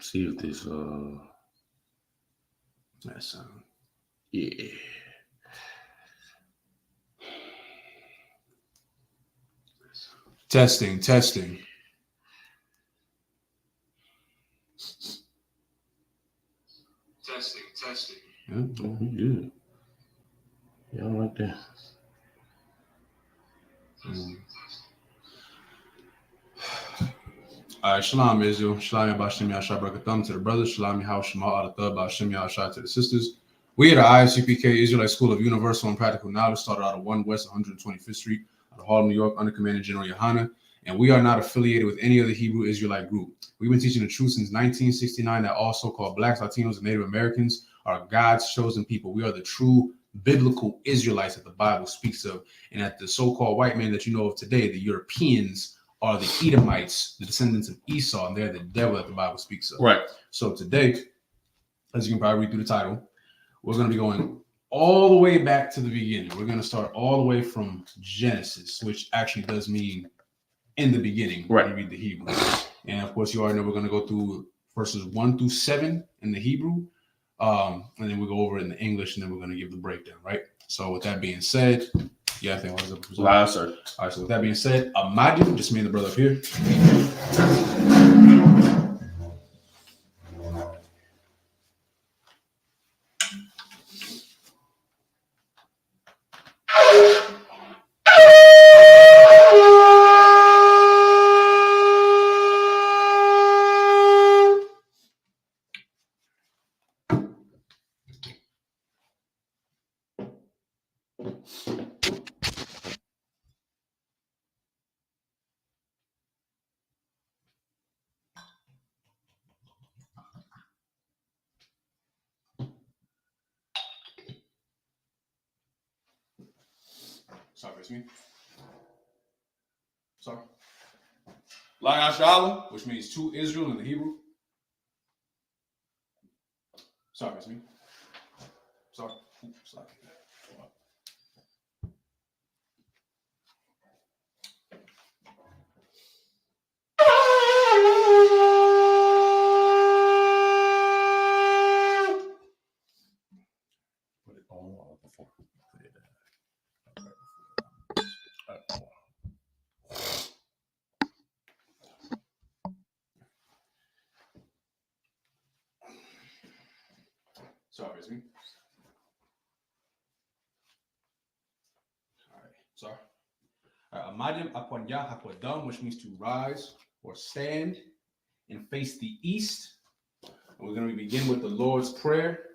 see if this that sound. Yeah. Testing. Yeah, good. Yeah, I like that. All right, Shalom Israel, Shalom Bashim Yashai Barakatham to the brothers, Shalom Yahweh Shema Alatah Bashim Yashai to the sisters. We at the ISUPK Israelite School of Universal and Practical Knowledge started out of 1 West 125th Street out of Harlem, New York, under Commander General Yohana, and we are not affiliated with any other Hebrew Israelite group. We've been teaching the truth since 1969 that all so-called Blacks, Latinos, and Native Americans are God's chosen people. We are the true biblical Israelites that the Bible speaks of, and that the so-called white men that you know of today, the Europeans, are the Edomites, the descendants of Esau, and they're the devil that the Bible speaks of. Right. So today, as you can probably read through the title, we're going to be going all the way back to the beginning. We're going to start all the way from Genesis, which actually does mean in the beginning when you read the Hebrew. And of course, you already know we're going to go through verses 1 through 7 in the Hebrew, and then we'll go over it in the English, and then we're going to give the breakdown, right? So with that being said, yeah, I think I was up. Live, sir. All right, so with that being said, Amadi, just me and the brother up here. Sorry, it's me. Sorry. Like Ashala, Which means to Israel in the Hebrew. Sorry, it's me. Sorry. Sorry. put it on before. Put it Sorry, it's me. All right, sorry. All right, Amadim Aponya Hakodam, which means to rise or stand and face the east. And we're going to begin with the Lord's Prayer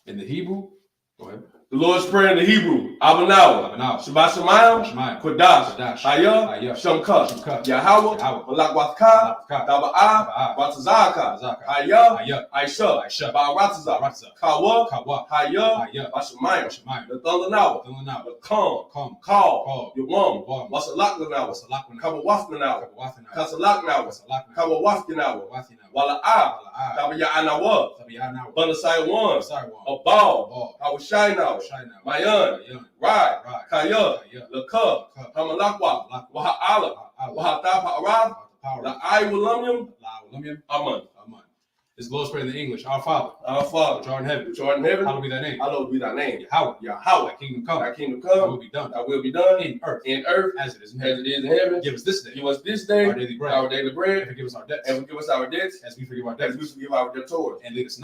in the Hebrew. Go ahead. The Lord's Prayer in the Hebrew. Abanawa. Shabbat Shemayim. Kodash. Hayah. Shamka. Yahweh. Malak Watka. Daba'a. Watazaka. Hayah. Aisha. Ba'aratazah. Kawa. Hayah. Bashemayim. The Thundanawa. The Kam. Call. Yawam. Wasalakanawa. Kabawafnanawa. Kasalaknawa. Kabawafkanawa. Wala'a. Tabayanawa. Banasai one. A ball. Hawashaina. Mayan. Ride. Kaya. Laka. Hamalakwa. Waha'ala. Wahatapa Arab. La'ai Wilamium. Aman. It's the Lord's Prayer in the English. Our Father, which art in heaven, hallowed be thy name. Hallowed be thy name. Yahweh, Thy kingdom come. Thy kingdom Thy come. will be done. Thy will be done In earth, as as it is in it heaven. is in heaven. Give us this day. Give us this day our daily bread. And forgive us our debts. And forgive us our debts. As we forgive our As debtors. we forgive our debtors. And lead us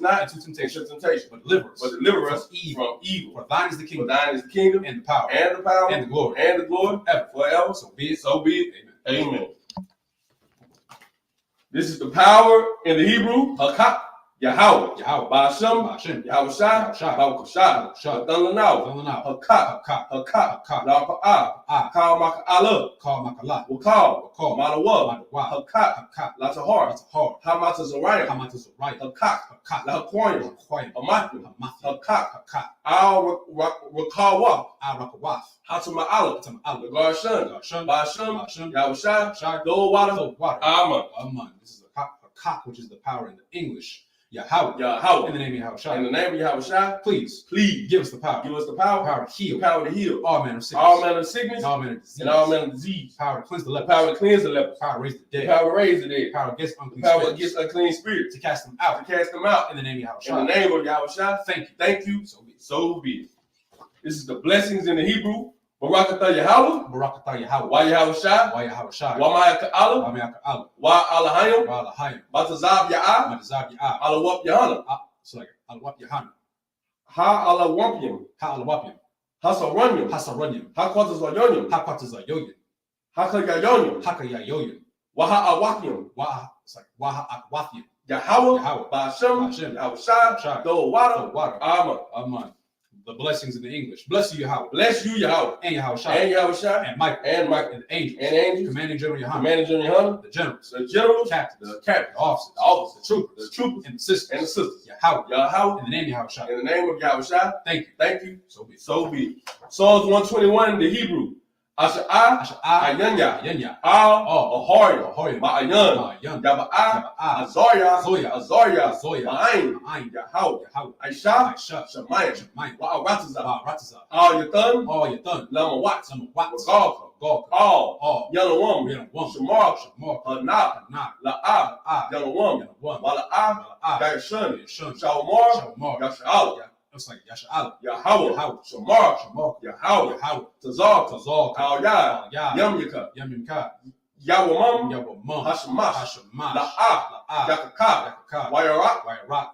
not into temptation. But deliver us from evil. For thine is the For kingdom. thine is the kingdom. And the power. And the power. And the glory. Forever. So be it. Amen. This is the power in the Hebrew. Hakak. Yahweh. Ba'ashem. Yahweh Shai. Ba'ukashai. Thundanawa. Hakak. La'pa'ah. Kal Maka'ala. Wakal. Malawa. Hakak. Latahar. Hamatazariah. Hakak. Lahaquayim. Amathim. Hakak. Al Rakawa. Hatama'ala. The Garshan. Ba'ashem. Yahweh Shai. Dole water. Aman. This is a cock, which is the power in the English. Yahweh. Yahweh. In the name of Yahweh. In the name of Yahweh, Please please give us the power. give us the power. Power to heal. The power to heal All manner of sickness. all manner of sickness And all manner of disease. and all manner of disease. Power to cleanse the The lepers. power to cleanse the lepers. Power to raise the The dead. power to raise the dead. Power against unclean The power spirits. against unclean spirits. To cast them To out. cast them out. In the name of In Yahweh. the name of Yahweh. Thank you. Thank you. So be it. So be it. This is the blessings in the Hebrew. Barakatah Yahweh. Barakatah Yahweh. Wa Yahweh Shai. Wa Yahweh Shai. Wa Ma'aka Allah. Wa Me'aka Allah. Wa Alahayim. Wa Alahayim. Batazab Ya'ah. Matazab Ya'ah. Alawap Yahana. So like Alawap Yahana. Ha Alawampim. Ha Alawapim. Hasaranyim. Hasaranyim. Ha Quatazayonyim. Ha Kwatazayoyin. Ha Kayayonyim. Ha Kayayoyin. Wa Ha-Awakyim. It's like Waha Akwathim. Yahweh. Yahweh. Ba'ashem. Yahweh Shai. Shai. Throw water. Water. Amen. Amen. The blessings in the English. Bless you, Yahweh. Bless you, Yahweh. And Yahweh Shai. And Yahweh Shai. And Michael. And Michael. And the angels. And angels. Commanding General Yohanan. Commander General Yohanan. The generals. The generals. Captains. The captains. The officers. The officers. The troopers. The troopers. And the sisters. And the sisters. Yahweh. Yahweh. In the name of Yahweh Shai. In the name of Yahweh Shai. Thank you. Thank you. So be it. So be it. Psalms 121 in the Hebrew. Asha'ah. Asha'ah. Ayanya. Ayanya. Al. Ahoria. Ahoria. Ma'ayan. Ma'ayan. Yaba'ah. Yaba'ah. Azoria. Azoria. Azoria. Azoria. Ma'ayin. Ma'ayin. Yahweh. Yahweh. Aisha. Aisha. Shemayim. Shemayim. Wa'aratazah. Ba'aratazah. Al Yatan. All your thun. Lama Watts. Some Watts. Galka. Galka. All. All. Yellow woman. Yellow woman. Shamar. Shamar. Hanah. Nah. La'ah. Yellow woman. Yellow woman. Mala'ah. Mala'ah. Yashun. Shun. Shalmar. Shalmar. Yasha'al. It's like Yasha'al. Yahweh. Yahweh. Shamar. Shamar. Yahweh. Yahweh. Tazar. Tazal. Al Yah. Yah. Yamyaka. Yamimka. Yawamam. Yawamam. Hashamash. Hashamash. La'ah. La'ah. Yakaka. Yakaka. Wayarak. Wayarak.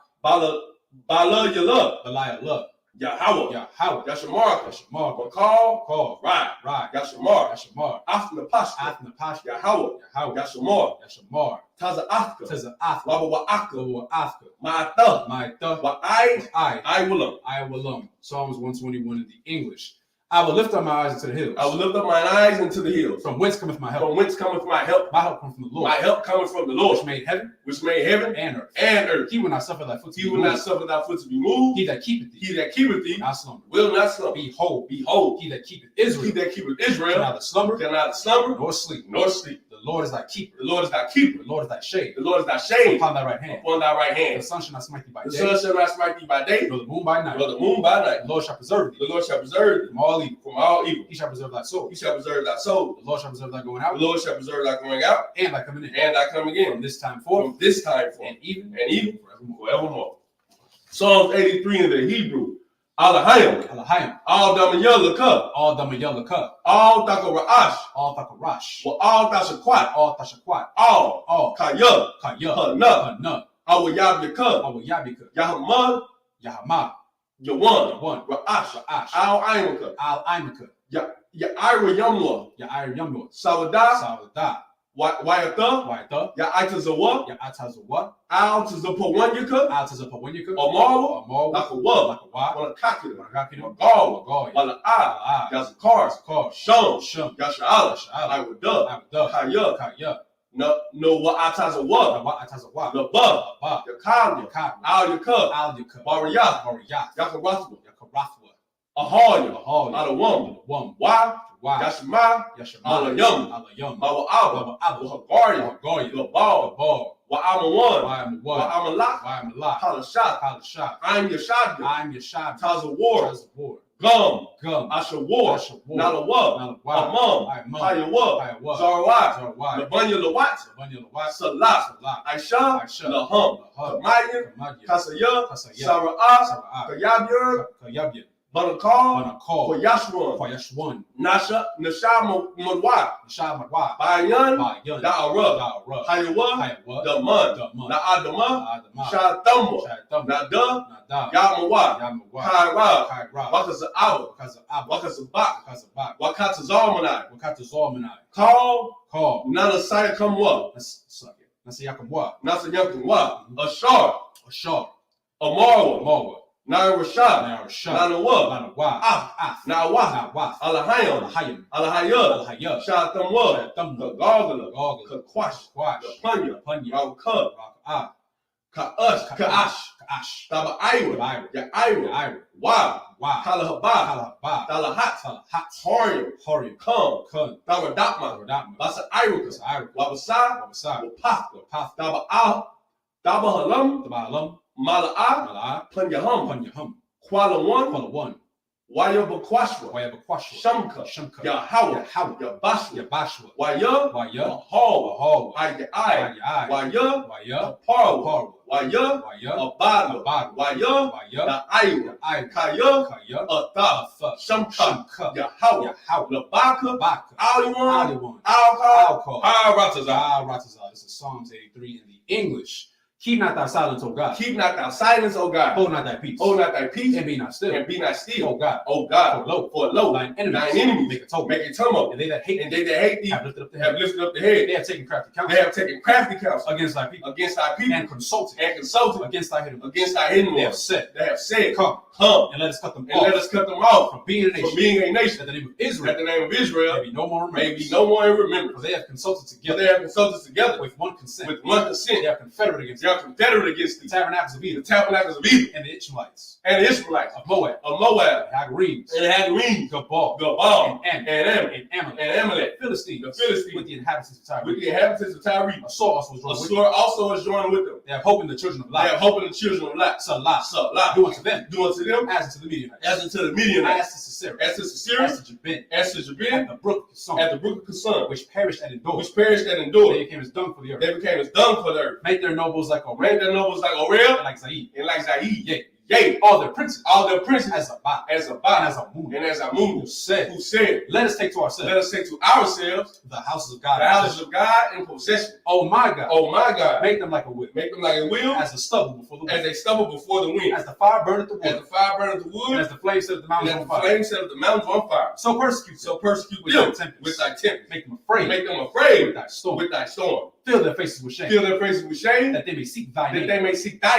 Bala Yalub. Belaya Love. Yahweh. Yahweh. Yashamarka. Yashamar. Bakal. Call. Right. Right. Yashamar. Yashamar. After Pasha. Athna Pasha. Yahweh. Yahweh. Yashamar. Yashamar. Taza Afka. Teza Athna. Waba Wa'aka. Lowa Athka. Ma'ata. My thought. Wa'ai. I Willem. will Psalms 121 in the English. I will lift up my eyes into the hills. I will lift up mine eyes into the hills. From whence cometh my help? From whence cometh my help? My help comes from the Lord. My help cometh from the Lord, which made heaven which made heaven and earth. and earth. He will not suffer thy foot to He be will not moved. suffer thy foot to be moved. He that keepeth thee He that keepeth thee will not slumber. will not slumber. Behold, Behold, he that keepeth he Israel that keepeth shall Israel neither slumber shall neither slumber nor sleep. nor sleep. The Lord is thy keeper. The Lord is thy keeper. The Lord is thy shade The Lord is thy shade upon thy right hand. upon thy right The hand. sun shall not smite thee by The day, sun shall not smite thee by day, nor the moon by night. nor the moon by night. The Lord shall preserve thee The Lord shall preserve thee from all evil. from all evil. He shall preserve thy soul. He shall preserve thy soul. The Lord shall preserve thy going The out Lord shall preserve thy going out and thy coming in. and thy coming in From this time forth from this time forth and even and forevermore. Psalms 83 in the Hebrew. Alahayim. Alahayim. Al Damayalaka. All Damayalaka. All Dakaraash. All Thakarash. Well, all Dashaquat. All Tashaquat. All Kaya. Kaya. Hana. Hana. Awayabika. Awayabika. Yahamad. Yahama. Yawan. Yawan. Ra'ash. Ra'ash. Al Imaka. Al Imaka. Ya'ira Yamwa. Ya'ir Yamur. Sawada. Sawada. Wayata. Waita. Ya'itazawa. Ya'atazawa. Al Tazapawanyaka. Altazapawanyaka. Amawa. Amawa. Lakawa. Lakawa. Wanakakina. Wanakakina. Magawa. Magawa. Wala'a. Walaa. Yazakar. Zakar. Shum. Shum. Yasha'ala. Yasha'ala. Iwada. Abda. Kaya. Kaya. No Wa'atazawa. Wa'atazawa. Laba. Ba. Yakala. Yakab. Al Yaka. Al Yakab. Wariyah. Wariyah. Yakarathwa. Yakarathwa. Ahaya. Ahal. Alawam. Wam. Why? Why? Yashma. Yashama. Alayam. Alayam. Mawa'aba. Abu. Wahagaria. Goya. Labal. Ball. Wa'amawan. Why am what? Wa'amalak. Why am a lot? Halashat. Palashat. I'm Yashadya. I'm your shot. Tazawar. War. Gum. Gum. Ashawar. Ashawar. Nalawa. Nalawa. Amam. Amam. Hayawa. Hayawa. Zarawat. Zarwai. Labanya Lawat. Labanya Lawat. Salat. Salat. Aisha. Aisha. Laham. Laham. Kamayan. Kamadya. Kasaya. Kasaya. Sara'ah. Sara'ah. Kayabir. Kayabya. Banakal. Banakal. Koyashwan. Koyashwan. Nasha. Nasham Mudwa. Nashab Madwa. Bayan. Bayan. Da'ara. Da'ara. Hayawa. Hayawa. Daman. Daman. Na'adama. Adama. Shadama. Shadam. Nada. Nada. Yamawa. Yamawa. Kaira. Kaira. Wakaza'awa. Kaza'ab. Wakazabak. Kazabak. Wakatazalmanai. Wakatazalmanai. Call. Call. Nana Saya Kamwa. Nasayakamwa. Nasa Yakamwa. Ashar. Ashar. Amarwa. Marwa. Nara Rashad. Narashah. Nanawa. Nanawa. Af. Nawa. Nawath. Alahayam. Alahayim. Alahaya. Alahaya. Shatamwa. Shatamwa. Kagagala. Goggle. Kakwash. Kwash. Kapanya. Panya. Raukah. Raka'ah. Ka'ash. Ka'ash. Ka'ash. Taba Ira. Ira. Ya'ira. Ira. Wa. Wa. Kalahaba. Kalahaba. Talahat. Salahat. Horium. Horium. Come. Kun. Taba Datma. Rodama. Basa Iruka. Ira. Wabasa. Wabasa. Wapaf. Wapath. Taba Al. Taba Halam. Tabalam. Mala'a, Punyahum, Kuala One, Wayabakwashwa, Shamka, Yahweh, Yabashwa, Waya, Bahal, Ayai, Waya, Parwa, Waya, Abada, Waya, Na'aiwa, Kaya, Atha, Shamka, Yahweh, Labaka, Aliwan, Alcohol, Ratazah. This is Psalms 83 in the English. Keep not thy silence, O God. Keep not thy silence, O God. Hold not thy peace. Hold not thy peace. And be not still. And be not still. O God. O God. For lo, thine enemies make a tumult. And they that hate thee have lifted up the head. They have taken crafty counsel. Against thy people. And consulted. Against thy hidden ones. They have said. Come. And let us cut them off. From being a nation. That the name of Israel. May be no more remembered. For they have consulted together. With one consent. They are confederate against the tabernacles of Edom. And the Ishmaelites. Of Moab. The Hagarenes. Gabal. And Amalek. The Philistines. With the inhabitants of Tyre. A sword also was joined with them. They have hope in the children of Lot. Salah. Do unto them as unto the Midianites. As to Sisera. As to Jabin. At the brook of Kison. Which perished and endured. They became as dung for the earth. Make their nobles like Orel. And like Zaid. Yea, all their princes as Abba, and as Amun, who said, let us take to ourselves the houses of God in possession. Oh my God, make them like a wheel, as a stubble before the wind, as the fire burneth the wood, and as the flame set the mountains on fire. So persecute them with thy tempest, make them afraid with thy storm. Fill their faces with shame. That they may seek thy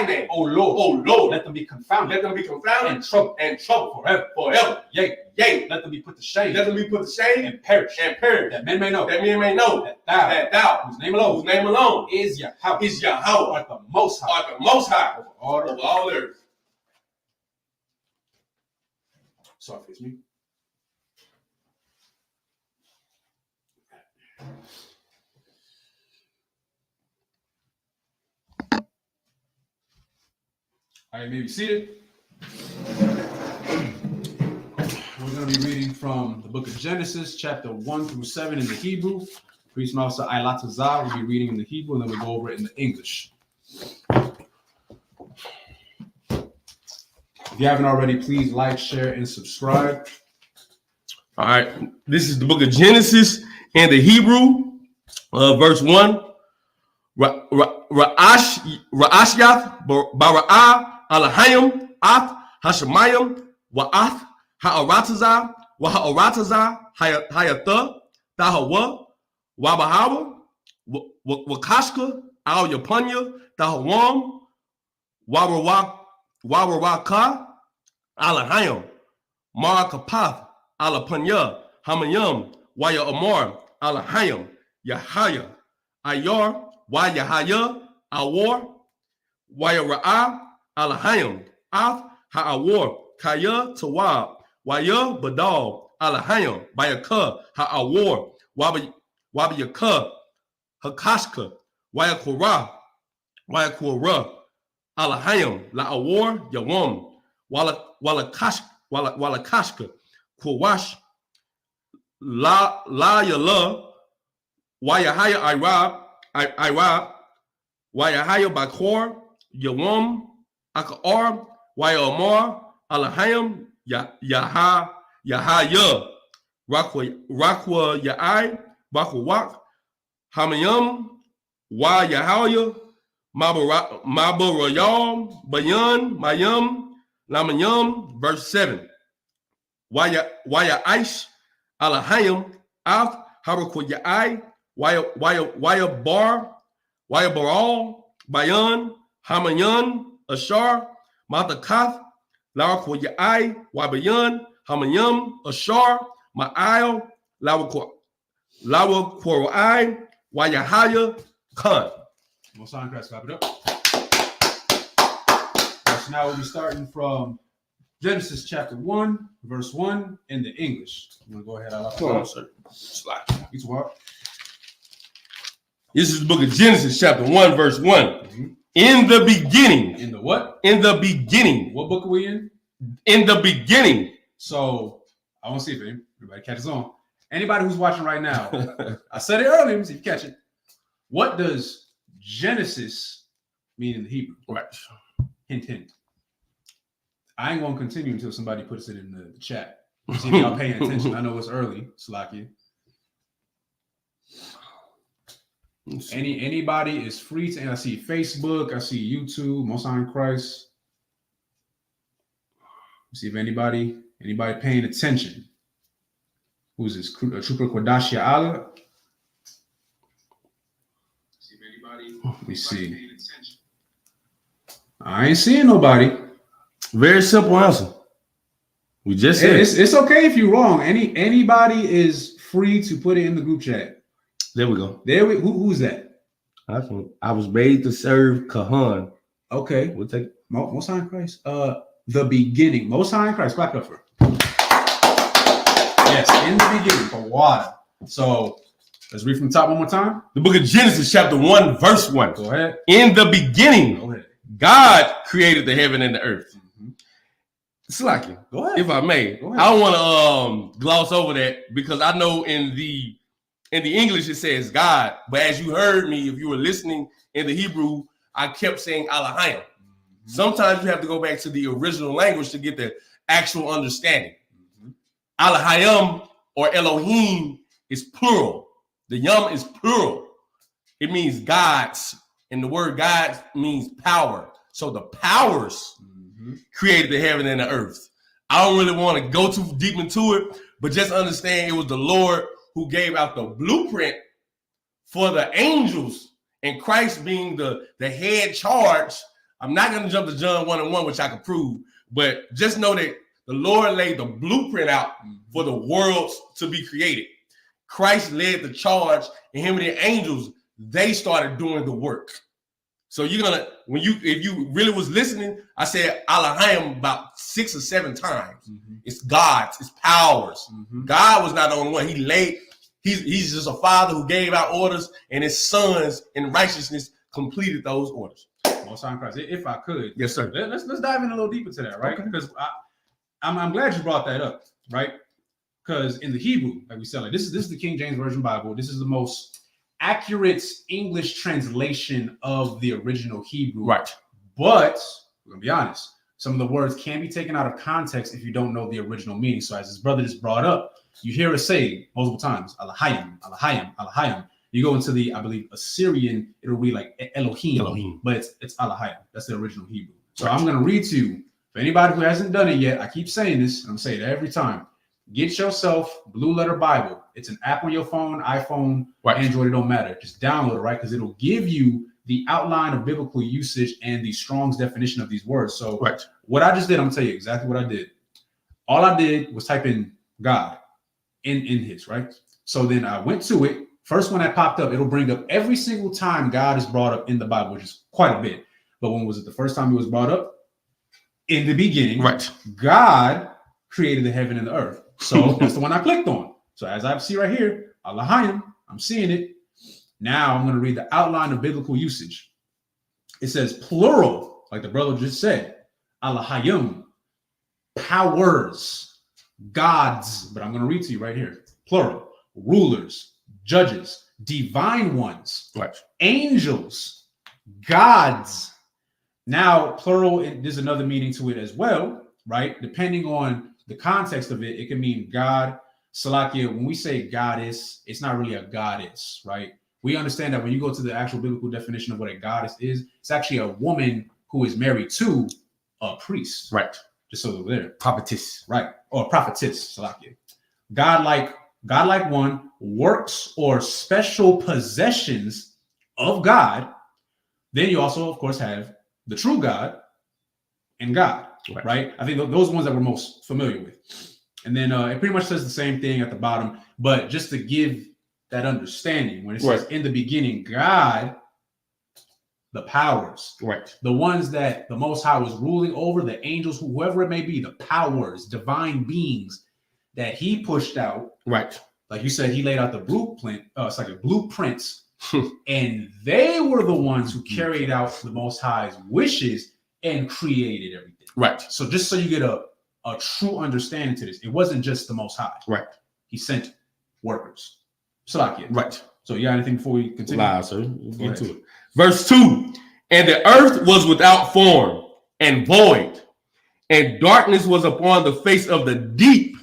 name. O Lord. Let them be confounded. And trouble forever. Yea. Let them be put to shame. And perish. That men may know. That thou, whose name alone is Yahweh. Art the most high. Over all earth. Sorry, it's me. All right, maybe seated. We're going to be reading from the book of Genesis, chapter 1 through 7 in the Hebrew. Priest Master Ailatazar will be reading in the Hebrew, and then we'll go over it in the English. If you haven't already, please like, share, and subscribe. All right, this is the book of Genesis in the Hebrew, verse 1. Ra'ashyath bara'ah Alahayim, Ath, Hashemayim, Wa'ath, Ha'aratazah, Wa'aratazah, Hayatha, Tahawa, Wabahawa, Wakashka, Al Yapunya, Tahawam, Warawaka, Alahayim, Marakapath, Alapunya, Hamayim, Waya Amar, Alahayim, Yahaya, Ayar, Wayahaya, Awar, Waya Ra'ah, Alahayim, Ath, Ha'awar, Kaya, Tawab, Waya, Badal, Alahayim, Bayaka, Ha'awar, Wabayaka, Hakashka, Waya Kora, Alahayim, La'awar, Yawam, Walakashka, Kwash, La Yala, Wayahaya, Irab, Wayahaya, Bakor, Yawam, Akar, Wayamar, Alahayim, Yahaya, Rakwa Yai, Bakwak, Hamayam, Wayahaya, Mabarayam, Bayan, Mayam, Lamayam, verse 7. Waya Aish, Alahayim, Af, Harakwa Yai, Waya Baral, Bayan, Hamayan, Ashar, Matakath, Larakwa Yai, Wabayan, Hamayam, Ashar, Ma'al, Larakwa Wayahaya, Khan. Most on Christ, clap it up. So now we'll be starting from Genesis chapter 1, verse 1 in the English. I'm going to go ahead. Slide. It's what? This is the book of Genesis, chapter 1, verse 1. Mm-hmm. In the beginning. In the what? In the beginning. What book are we in? In the beginning. So I want to see if everybody catches on. Anybody who's watching right now, I said it earlier. See if you catch it. What does Genesis mean in the Hebrew? Right. Hint, hint. I ain't gonna continue until somebody puts it in the chat. See if y'all paying attention. I know it's early, Slakia. Anybody is free to, and I see Facebook, I see YouTube, Most High in Christ. See if anybody paying attention. Who's this? Trooper Kwadashia Allah. See if anybody. Let me see. I ain't seeing nobody. Very simple answer. We just said it's okay if you're wrong. Anybody is free to put it in the group chat. There we go. Who's that? I was made to serve Kahan. Okay. We'll take Most High in Christ. The beginning. Most High in Christ. Clap it up for her. Yes, in the beginning for water. So let's read from the top one more time. The book of Genesis, chapter 1, verse 1. Go ahead. In the beginning, Go ahead. God created the heaven and the earth. Slacky, go ahead. If I may, go ahead. I don't want to gloss over that because I know in the English it says God, but as you heard me, if you were listening in the Hebrew, I kept saying Elohim. Sometimes you have to go back to the original language to get the actual understanding. Elohim or Elohim is plural. The yum is plural. It means gods, and the word God means power. So the powers created the heaven and the earth. I don't really want to go too deep into it, but just understand it was the Lord who gave out the blueprint for the angels, and Christ being the head charge. I'm not going to jump to John 1:1, which I can prove, but just know that the Lord laid the blueprint out for the worlds to be created. Christ led the charge, and him and the angels, they started doing the work. So you're gonna, if you really was listening, I said Elohim about 6 or 7 times. It's God's, it's powers. God was not the only one. He's just a father who gave out orders, and his sons in righteousness completed those orders. Most High in Christ. If I could, yes, sir. Let's dive in a little deeper to that, right? Because I'm glad you brought that up, right? Because in the Hebrew, like we said, like this is the King James Version Bible. This is the most accurate English translation of the original Hebrew. Right. But we're gonna be honest, some of the words can be taken out of context if you don't know the original meaning. So as his brother just brought up, you hear us say multiple times, Elohim, Elohim, Elohim. You go into the, I believe, Assyrian, it'll be like Elohim. But it's Elohim. That's the original Hebrew. So I'm gonna read to you. For anybody who hasn't done it yet, I keep saying this, and I'm saying it every time. Get yourself Blue Letter Bible. It's an app on your phone, iPhone, Android, it don't matter. Just download it, right? Because it'll give you the outline of biblical usage and the Strong's definition of these words. So what I just did, I'm gonna tell you exactly what I did. All I did was type in God in his, right? So then I went to it. First one that popped up, it'll bring up every single time God is brought up in the Bible, which is quite a bit. But when was it the first time it was brought up? In the beginning, God created the heaven and the earth. So that's the one I clicked on. So as I see right here, Elohim, I'm seeing it. Now I'm going to read the outline of biblical usage. It says plural, like the brother just said, Elohim, powers, gods. But I'm going to read to you right here. Plural, rulers, judges, divine ones, angels, gods. Now, plural, there's another meaning to it as well, right? Depending on the context of it, it can mean God. Salakia, when we say goddess, it's not really a goddess, right? We understand that when you go to the actual biblical definition of what a goddess is, it's actually a woman who is married to a priest. Right. Just so they're there. Prophetess. Right. Or prophetess, Salakia. God-like one, works or special possessions of God. Then you also, of course, have the true God and God. Right. I think those ones that we're most familiar with. And then it pretty much says the same thing at the bottom, but just to give that understanding, when it says in the beginning, God, the powers, the ones that the Most High was ruling over, the angels, whoever it may be, the powers, divine beings that he pushed out. Right. Like you said, he laid out the blueprint. It's like a blueprint And they were the ones who carried out the Most High's wishes and created everything. Right. So just so you get a true understanding to this, it wasn't just the Most High. Right. He sent workers. Salakia. Right. So you got anything before we continue? Live, sir. Let's get to it. Verse 2. And the earth was without form and void, and darkness was upon the face of the deep,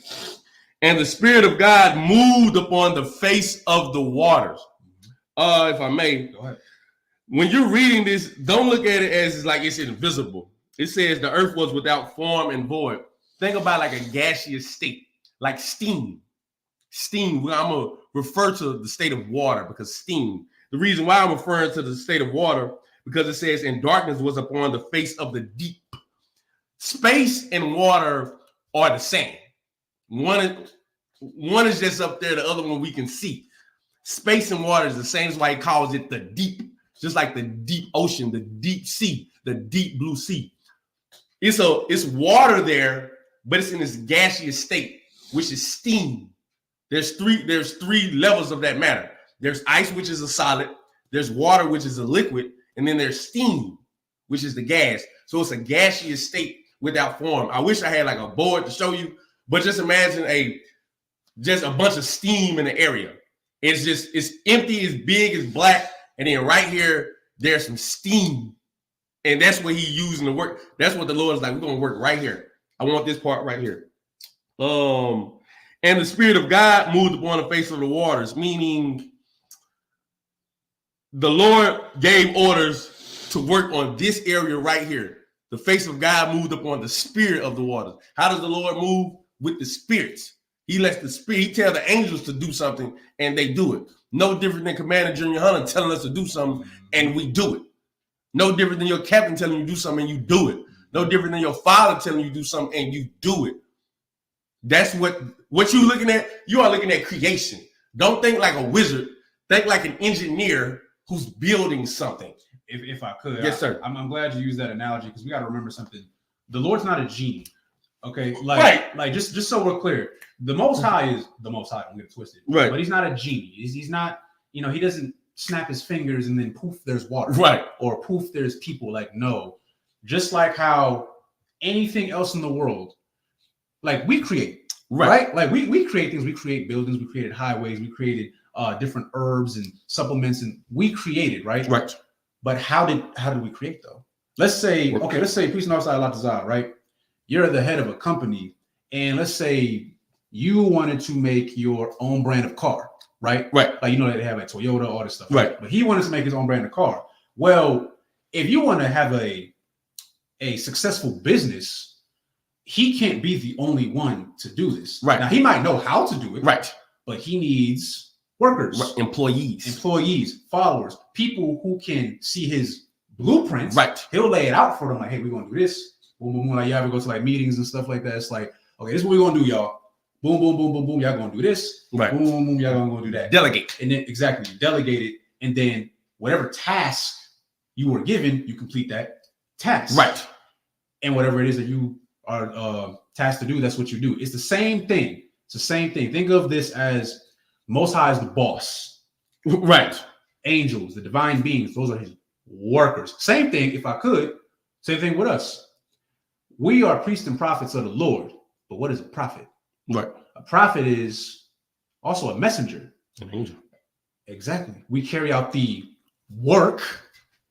and the Spirit of God moved upon the face of the waters. If I may, Go ahead. When you're reading this, don't look at it as like it's invisible. It says the earth was without form and void. Think about like a gaseous state, like steam. Steam. I'm going to refer to the state of water because steam. The reason why I'm referring to the state of water, because it says, and darkness was upon the face of the deep. Space and water are the same. One is just up there, the other one we can see. Space and water is the same. That's why he calls it the deep. Just like the deep ocean, the deep sea, the deep blue sea. It's water there, but it's in this gaseous state, which is steam. There's three levels of that matter. There's ice, which is a solid. There's water, which is a liquid. And then there's steam, which is the gas. So it's a gaseous state without form. I wish I had like a board to show you, but just imagine just a bunch of steam in the area. It's empty, it's big, it's black. And then right here, there's some steam. And that's what he's using to work. That's what the Lord is like, we're going to work right here. I want this part right here. And the Spirit of God moved upon the face of the waters, meaning the Lord gave orders to work on this area right here. The face of God moved upon the spirit of the waters. How does the Lord move? With the spirits. He lets the spirit, he tells the angels to do something and they do it. No different than Commander Junior Hunter telling us to do something and we do it. No different than your captain telling you to do something and you do it. No different than your father telling you to do something and you do it. That's what you're looking at. You are looking at creation. Don't think like a wizard. Think like an engineer who's building something. If I could. Yes, sir. I'm glad you used that analogy because we got to remember something. The Lord's not a genie. Okay. Like just so we're clear, the Most High is the Most High. Don't get it twisted. Right. But he's not a genie. He's not, he doesn't snap his fingers and then poof, there's water. Right. Or poof, there's people. Like, no. Just like how anything else in the world, like we create, right? Like we create things. We create buildings. We created highways. We created different herbs and supplements, and we created, right? Right. But how did we create though? Let's say Peace and Outside Latazar, right? You're the head of a company, and let's say you wanted to make your own brand of car, right? Right. Like they have like Toyota, all this stuff. Right. But he wanted to make his own brand of car. Well, if you want to have a successful business, he can't be the only one to do this. Right. Now he might know how to do it. Right. But he needs workers, Right. Employees, followers, people who can see his blueprints. Right. He'll lay it out for them. Like, hey, we're gonna do this. Boom, boom, boom. Like you ever go to like meetings and stuff like that. It's like, okay, this is what we're gonna do, y'all. Boom, boom, boom, boom, boom. Y'all gonna do this. Right. Boom, boom, boom. Y'all gonna do that. Delegate. And then exactly, you delegate it, and then whatever task you were given, you complete that task. Right. And whatever it is that you are tasked to do, that's what you do. It's the same thing. It's the same thing. Think of this as Most High is the boss. Right. Angels, the divine beings, those are his workers. Same thing, if I could, same thing with us. We are priests and prophets of the Lord. But what is a prophet? Right. A prophet is also a messenger. An angel. Exactly. We carry out the work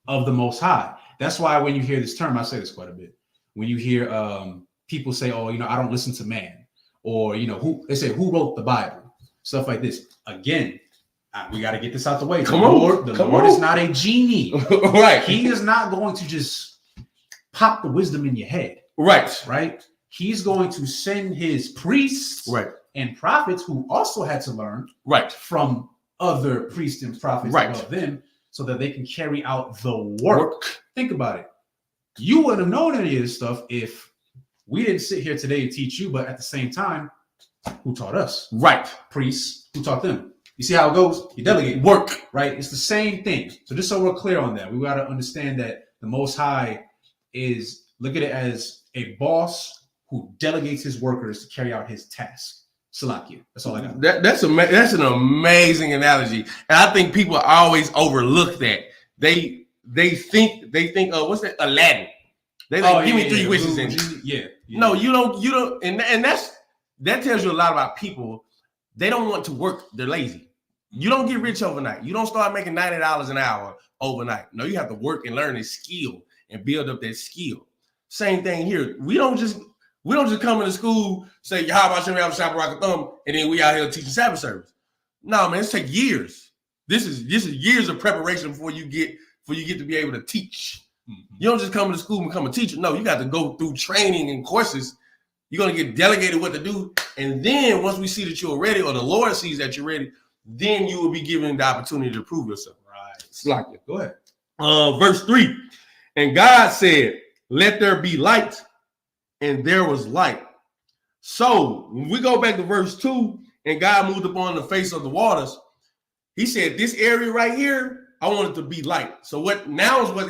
of the Most High. That's why when you hear this term, I say this quite a bit. When you hear people say, "Oh, I don't listen to man," or they say, "Who wrote the Bible?" Stuff like this. Again, we got to get this out the way. The Lord is not a genie. Right. He is not going to just pop the wisdom in your head. Right. Right. He's going to send his priests and prophets who also had to learn from other priests and prophets above them so that they can carry out the work. Think about it. You wouldn't have known any of this stuff if we didn't sit here today and teach you, but at the same time, who taught us? Right. Priests, who taught them? You see how it goes? You delegate work, right? It's the same thing. So just so we're clear on that, we got to understand that the Most High look at it as a boss who delegates his workers to carry out his task. Salakia. That's all I got. That's an amazing analogy, and I think people always overlook that. They think what's that? Aladdin. They like give me 3 wishes and no, you don't, and that tells you a lot about people. They don't want to work. They're lazy. You don't get rich overnight. You don't start making $90 an hour overnight. No, you have to work and learn a skill and build up that skill. Same thing here. We don't just come into school, say, how about you have a shop rock a thumb, and then we out here teaching Sabbath service. No, man, it's take years. This is years of preparation before you get to be able to teach. Mm-hmm. You don't just come to school and become a teacher. No, you got to go through training and courses. You're going to get delegated what to do. And then once we see that you're ready, or the Lord sees that you're ready, then you will be given the opportunity to prove yourself. Right. Slack it. Go ahead. Verse 3. And God said, let there be light, and there was light. So when we go back to verse 2, and God moved upon the face of the waters, he said, this area right here, I want it to be light. So what's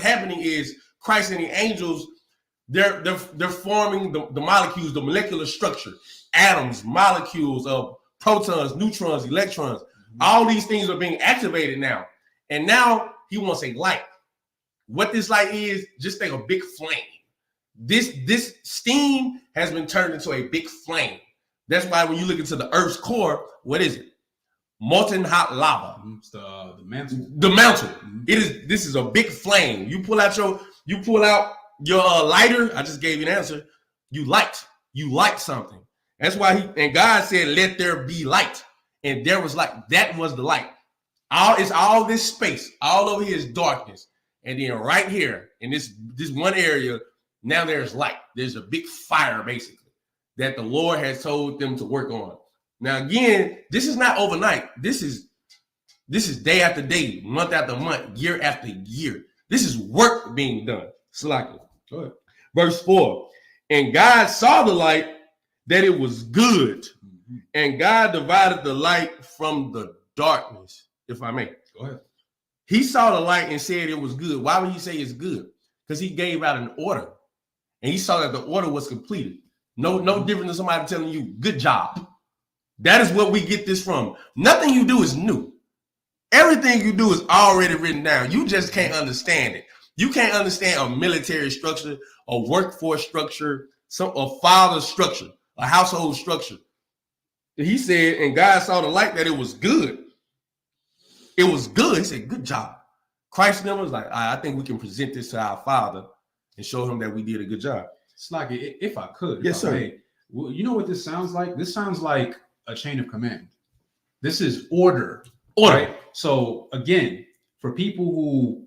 happening is Christ and the angels, they're forming the molecules, the molecular structure, atoms, molecules of protons, neutrons, electrons. Mm-hmm. All these things are being activated now. And now he wants a light. What this light is, just think a big flame. This steam has been turned into a big flame. That's why when you look into the Earth's core, what is it? Molten hot lava. It's the mantle. The mantle. Mm-hmm. This is a big flame. You pull out your lighter. I just gave you an answer. You light something. That's why God said, let there be light. And there was light. That was the light. It's all this space. All over here is darkness. And then right here in this one area, now there's light. There's a big fire, basically, that the Lord has told them to work on. Now, again, this is not overnight. This is day after day, month after month, year after year. This is work being done. Slack it. Go ahead. Verse 4. And God saw the light, that it was good. Mm-hmm. And God divided the light from the darkness, if I may. Go ahead. He saw the light and said it was good. Why would he say it's good? Because he gave out an order. And he saw that the order was completed. No different than somebody telling you, good job. That is what we get this from. Nothing you do is new. Everything you do is already written down. You just can't understand it. You can't understand a military structure, a workforce structure, a father structure, a household structure. He said, and God saw the light that it was good. It was good. He said, good job. Christ never was like, I think we can present this to our Father and show him that we did a good job. It's like, if I could. Yes, sir. Well, you know what this sounds like? This sounds like a chain of command. This is order. Right? So again, for people who,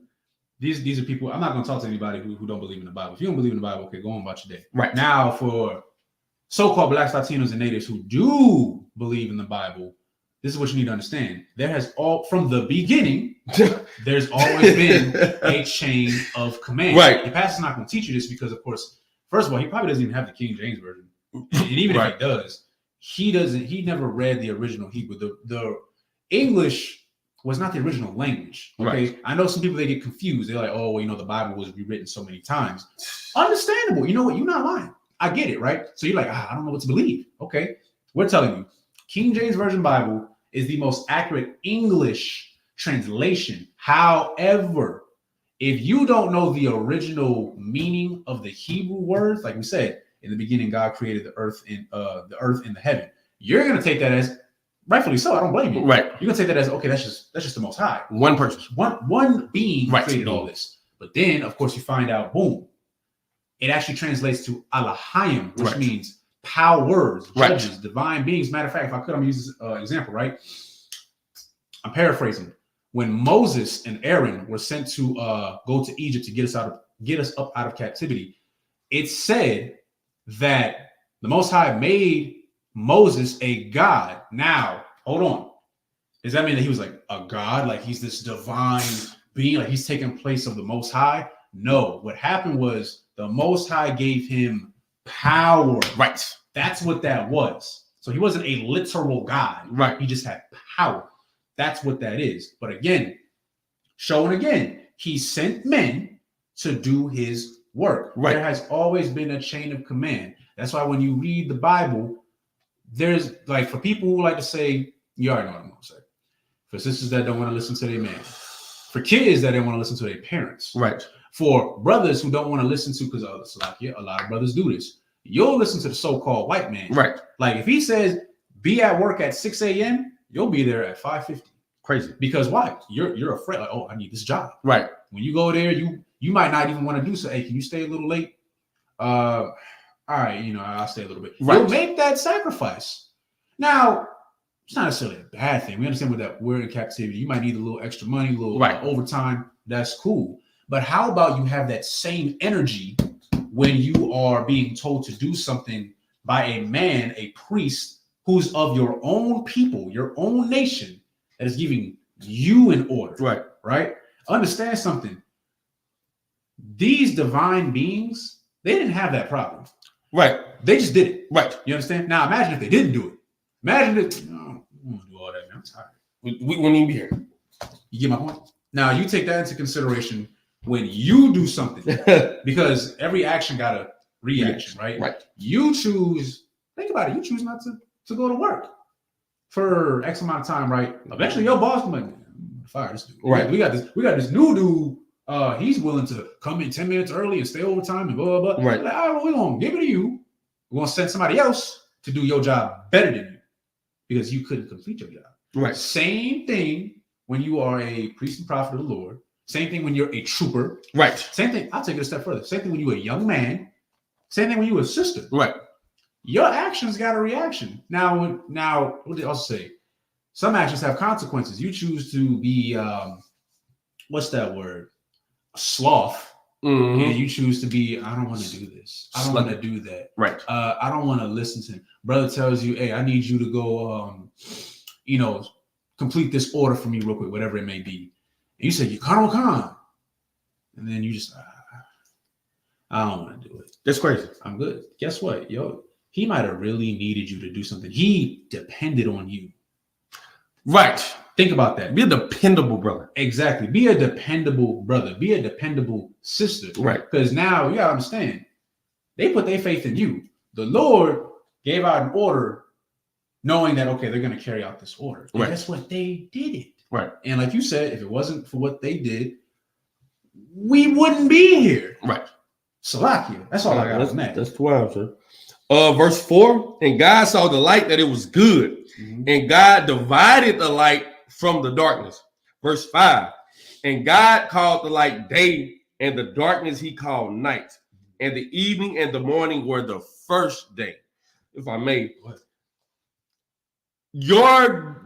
these are people, I'm not going to talk to anybody who don't believe in the Bible. If you don't believe in the Bible, okay, go on about your day. Right. Now, for so-called Blacks, Latinos, and Natives who do believe in the Bible, this is what you need to understand. There has from the beginning, there's always been a chain of command. Right. The pastor's not going to teach you this because, of course, first of all, he probably doesn't even have the King James Version. And even if he does, he never read the original Hebrew. The English was not the original language. Okay. Right. I know some people, they get confused. They're like, oh, well, the Bible was rewritten so many times. Understandable. You know what? You're not lying. I get it, right? So you're like, I don't know what to believe. Okay. We're telling you, King James Version Bible is the most accurate English translation. However, if you don't know the original meaning of the Hebrew words, like we said, in the beginning, God created the earth and the heaven. You're gonna take that as, rightfully so. I don't blame you. Right. You're gonna take that as, okay, that's just the Most High. One person, one being created all this. But then, of course, you find out, boom, it actually translates to Elohim, which means powers, judges, divine beings. Matter of fact, if I could, I'm gonna use this example, right? I'm paraphrasing. When Moses and Aaron were sent to go to Egypt to get us up out of captivity, it said that the Most High made Moses a god. Now, hold on. Does that mean that he was like a god? Like he's this divine being, like he's taking place of the Most High? No. What happened was the Most High gave him power. Right. That's what that was. So he wasn't a literal God. Right. He just had power. That's what that is. But again, showing again, he sent men to do his work. Right. There has always been a chain of command. That's why when you read the Bible, there's like for people who like to say, you already know what I'm gonna say. For sisters that don't want to listen to their man, for kids that don't want to listen to their parents, Right. For brothers who don't want to listen to, because a lot of brothers do this. You'll listen to the so-called white man, Right. Like if he says be at work at 6 a.m., you'll be there at 5:50. Crazy. Because why? You're afraid. Like, oh, I need this job. Right. When you go there, you might not even want to do so. Hey, can you stay a little late? All right, I'll stay a little bit. Right. You'll make that sacrifice. Now, it's not necessarily a bad thing. We understand that we're in captivity. You might need a little extra money, a little overtime. That's cool. But how about you have that same energy when you are being told to do something by a man, a priest, who's of your own people, your own nation, that is giving you an order. Right? Understand something. These divine beings, they didn't have that problem. Right. They just did it. Right. You understand? Now imagine if they didn't do it. Imagine if no, I don't want to do all that, man. I'm tired. We wouldn't even be here. You get my point? Now you take that into consideration when you do something, because every action got a reaction, right? Right. You choose, think about it, you choose not to go to work for X amount of time, right? Eventually your boss will be like, fire this dude. Right. We got this new dude. He's willing to come in 10 minutes early and stay overtime and blah, blah, blah. Right. Like, all right, well, we're going to give it to you. We're going to send somebody else to do your job better than you because you couldn't complete your job. Right. Same thing when you are a priest and prophet of the Lord. Same thing when you're a trooper. Right. Same thing. I'll take it a step further. Same thing when you're a young man. Same thing when you're a sister. Right. Your actions got a reaction. Now, what did I also say? Some actions have consequences. You choose to be, what's that word? A sloth. Mm-hmm. And you choose to be, I don't want to do this. I don't want to do that. Right. I don't want to listen to him. Brother tells you, hey, I need you to go, complete this order for me real quick, whatever it may be. And you say, you can't. And then you just, I don't want to do it. That's crazy. I'm good. Guess what? He might have really needed you to do something. He depended on you. Right. Think about that. Be a dependable brother. Exactly. Be a dependable brother. Be a dependable sister. Right. Because now you got to understand, they put their faith in you. The Lord gave out an order knowing that, okay, they're going to carry out this order. And guess what? They did it. Right. And like you said, if it wasn't for what they did, we wouldn't be here. Right. Salakia. That's all I got on that. That's 12, sir. Verse 4, and God saw the light that it was good, and God divided the light from the darkness. Verse 5, and God called the light day, and the darkness he called night, and the evening and the morning were the first day. If I may, your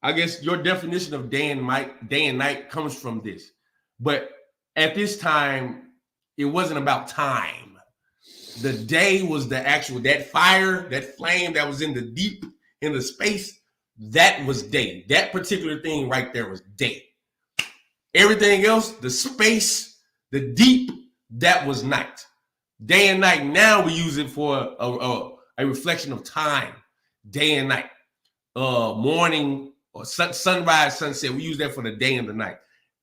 I guess your definition of day and night comes from this, but at this time it wasn't about time. The day was the actual, that fire, that flame that was in the deep, in the space, that was day. That particular thing right there was day. Everything else, the space, the deep, that was night. Day and night, now we use it for a reflection of time. Day and night. Morning, or sunrise, sunset, we use that for the day and the night.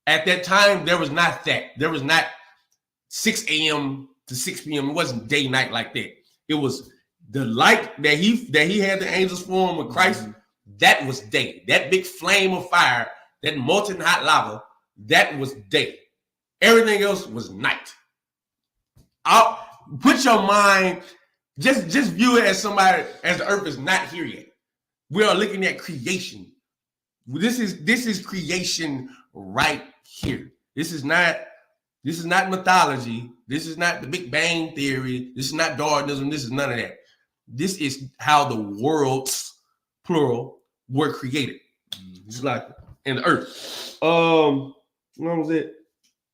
At that time, there was not that. There was not 6 a.m. to 6 p.m. It wasn't day night like that. It was the light that he had the angels form with Christ. That was day. That big flame of fire, that molten hot lava, that was day. Everything else was night. I'll put your mind, just view it as somebody, as the earth is not here yet. We are looking at creation. This is creation right here. This is not mythology. This is not the Big Bang Theory. This is not Darwinism. This is none of that. This is how the worlds, plural, were created. Just like in the earth. What was it?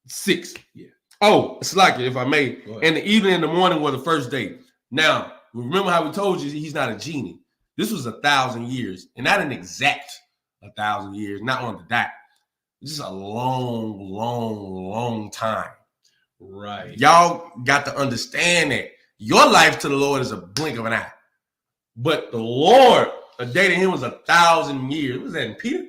6. Yeah. Oh, it's like it, if I may. And the evening and the morning were the first day. Now, remember how we told you he's not a genie. This was 1,000 years, and not an exact 1,000 years, not on the dot. This is a long, long, long time. Right. Y'all got to understand that your life to the Lord is a blink of an eye. But the Lord, a day to him was 1,000 years. Was that in Peter?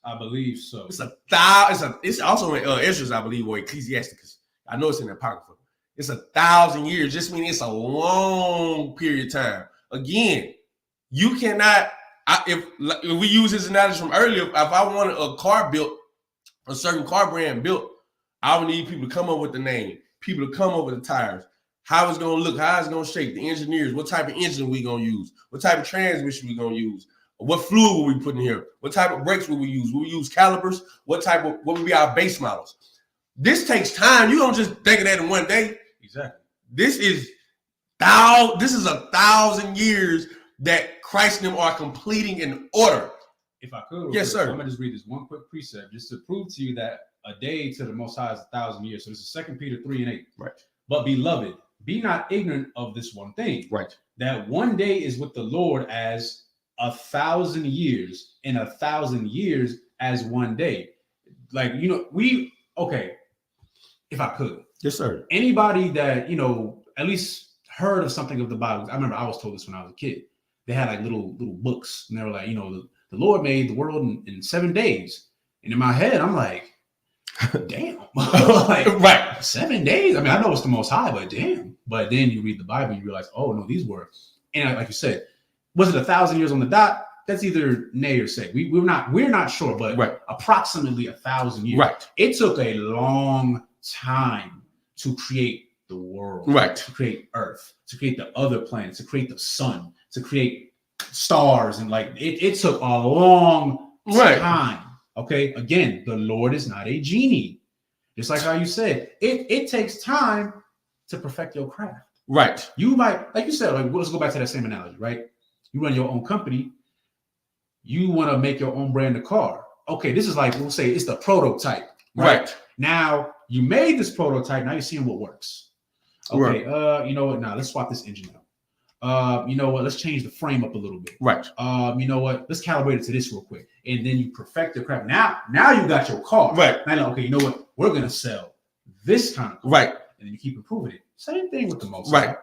I believe so. It's also in Ezra, I believe, or Ecclesiasticus. I know it's in the Apocrypha. It's 1,000 years. Just means it's a long period of time. Again, you cannot. If we use this analogy from earlier, if I wanted a car built, a certain car brand built, I would need people to come up with the name, people to come up with the tires, how it's gonna look, how it's gonna shake, the engineers, what type of engine we gonna use, what type of transmission we gonna use, what fluid will we put in here, what type of brakes will we use? Will we use calipers? What will be our base models? This takes time. You don't just think of that in one day. Exactly. This is 1,000 years that Christ and them are completing in order. If I could, yes, sir. I'm gonna just read this one quick precept just to prove to you that a day to the Most High is 1,000 years. So this is 2 Peter 3:8. Right. But beloved, be not ignorant of this one thing. Right. That one day is with the Lord as 1,000 years, and 1,000 years as one day. Like, okay, if I could. Yes, sir. Anybody that, at least heard of something of the Bible. I remember I was told this when I was a kid. They had like little books, and they were like, the Lord made the world in 7 days. And in my head, I'm like, damn. Like, right. 7 days? I mean, I know it's the Most High, but damn. But then you read the Bible and you realize, oh, no, these were, and like you said, was it 1,000 years on the dot? That's either nay or say. We're not sure, but right. Approximately 1,000 years. Right. It took a long time to create the world, right? To create Earth, to create the other planets, to create the sun, to create stars, and like it took a long time. Okay, again, the Lord is not a genie. Just like how you said, it takes time to perfect your craft. Right. You might, like you said, like let's go back to that same analogy, right? You run your own company. You want to make your own brand of car. Okay, this is like, we'll say it's the prototype. Right. Now you made this prototype. Now you're seeing what works. Okay, right. You know what? Now let's swap this engine out. You know what? Let's change the frame up a little bit. Right. You know what? Let's calibrate it to this real quick. And then you perfect the craft. Now you got your car. Right. Now, okay, you know what? We're going to sell this kind of car. Right. And then you keep improving it. Same thing with the Most High. Right.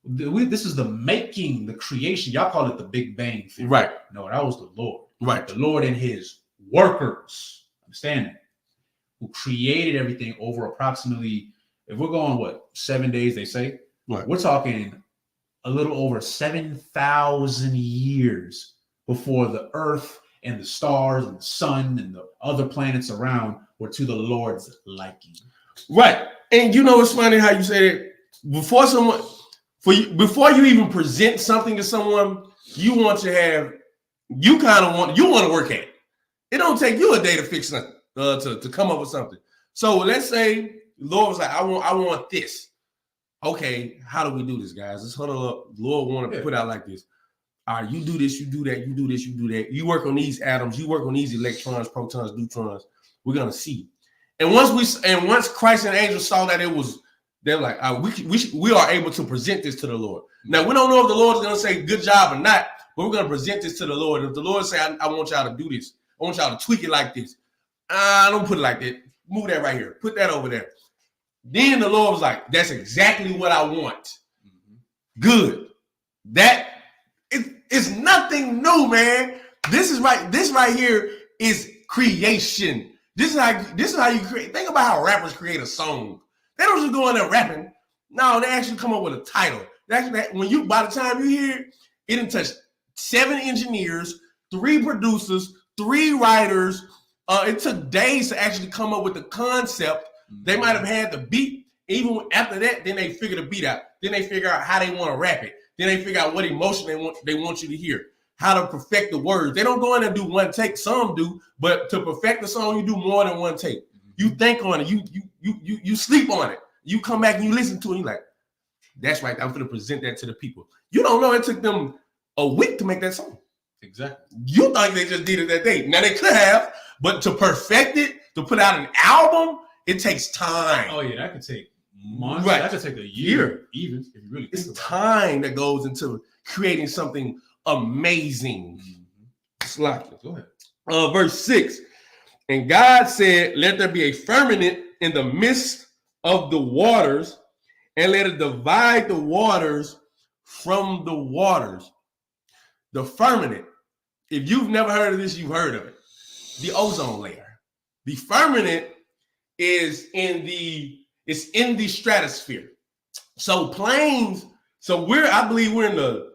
This is the making, the creation. Y'all call it the Big Bang Theory. Right. No, that was the Lord. Right. The Lord and his workers. Understand that? Who created everything over approximately, if we're going, 7 days, they say? Right. We're talking a little over 7,000 years before the earth and the stars and the sun and the other planets around were to the Lord's liking. Right. And it's funny how you say it. Before you even present something to someone, you want to work at it. It don't take you a day to fix something, to come up with something. So let's say the Lord was like, I want this. Okay, how do we do this, guys? Let's huddle up. The Lord want to put out like this. All right, you do this, you do that, you do this, you do that. You work on these atoms, you work on these electrons, protons, neutrons. We're gonna see. And once Christ and the angels saw that they're like, we are able to present this to the Lord. Now we don't know if the Lord is gonna say good job or not, but we're gonna present this to the Lord. If the Lord say, I want y'all to do this, I want y'all to tweak it like this. Don't put it like that. Move that right here. Put that over there. Then the Lord was like, that's exactly what I want. Mm-hmm. Good. That it's nothing new, man. This right here is creation. This is how you create. Think about how rappers create a song. They don't just go in there rapping. No, they actually come up with a title. By the time you hear it, it done touched 7 engineers, 3 producers, 3 writers. It took days to actually come up with the concept. They might have had the beat. Even after that, then they figure the beat out. Then they figure out how they want to rap it. Then they figure out what emotion they want you to hear. How to perfect the words. They don't go in and do one take. Some do, but to perfect the song, you do more than one take. You think on it. You sleep on it. You come back and you listen to it. And you're like, that's right. I'm going to present that to the people. You don't know it took them a week to make that song. Exactly. You think they just did it that day. Now they could have, but to perfect it, to put out an album, it takes time. Oh yeah, that could take months. Right. That could take a year, even if you really think it's about time that goes into creating something amazing. It's like, go ahead. Verse 6. And God said, let there be a firmament in the midst of the waters, and let it divide the waters from the waters. The firmament. If you've never heard of this, you've heard of it. The ozone layer. The firmament is in the stratosphere. So planes, I believe we're in the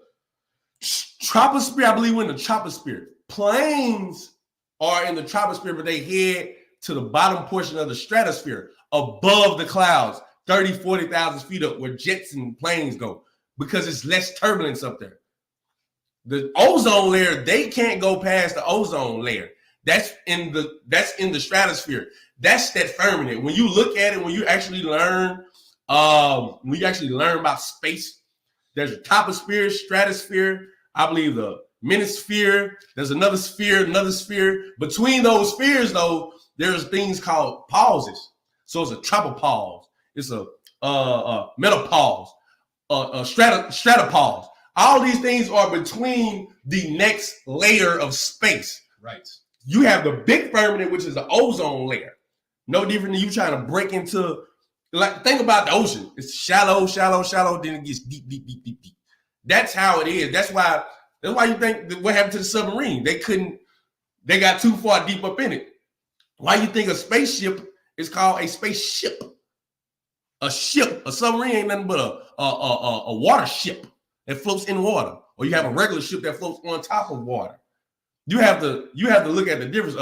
troposphere, I believe we're in the troposphere. Planes are in the troposphere, but they head to the bottom portion of the stratosphere, above the clouds, 30, 40,000 feet up, where jets and planes go, because it's less turbulence up there. The ozone layer, they can't go past the ozone layer. That's in the stratosphere. That's that firmament. When you look at it, when you actually learn about space, there's a toposphere, stratosphere, I believe the manosphere, there's another sphere. Between those spheres, though, there's things called pauses. So it's a tropopause, it's a metapause, a stratopause. All these things are between the next layer of space. Right. You have the big firmament, which is the ozone layer. No different than you trying to break into, like, think about the ocean. It's shallow, then it gets deep. That's how it is. That's why you think what happened to the submarine? They got too far deep up in it. Why you think a spaceship is called a spaceship? A submarine ain't nothing but a water ship that floats in water, or you have a regular ship that floats on top of water. You have to look at the difference.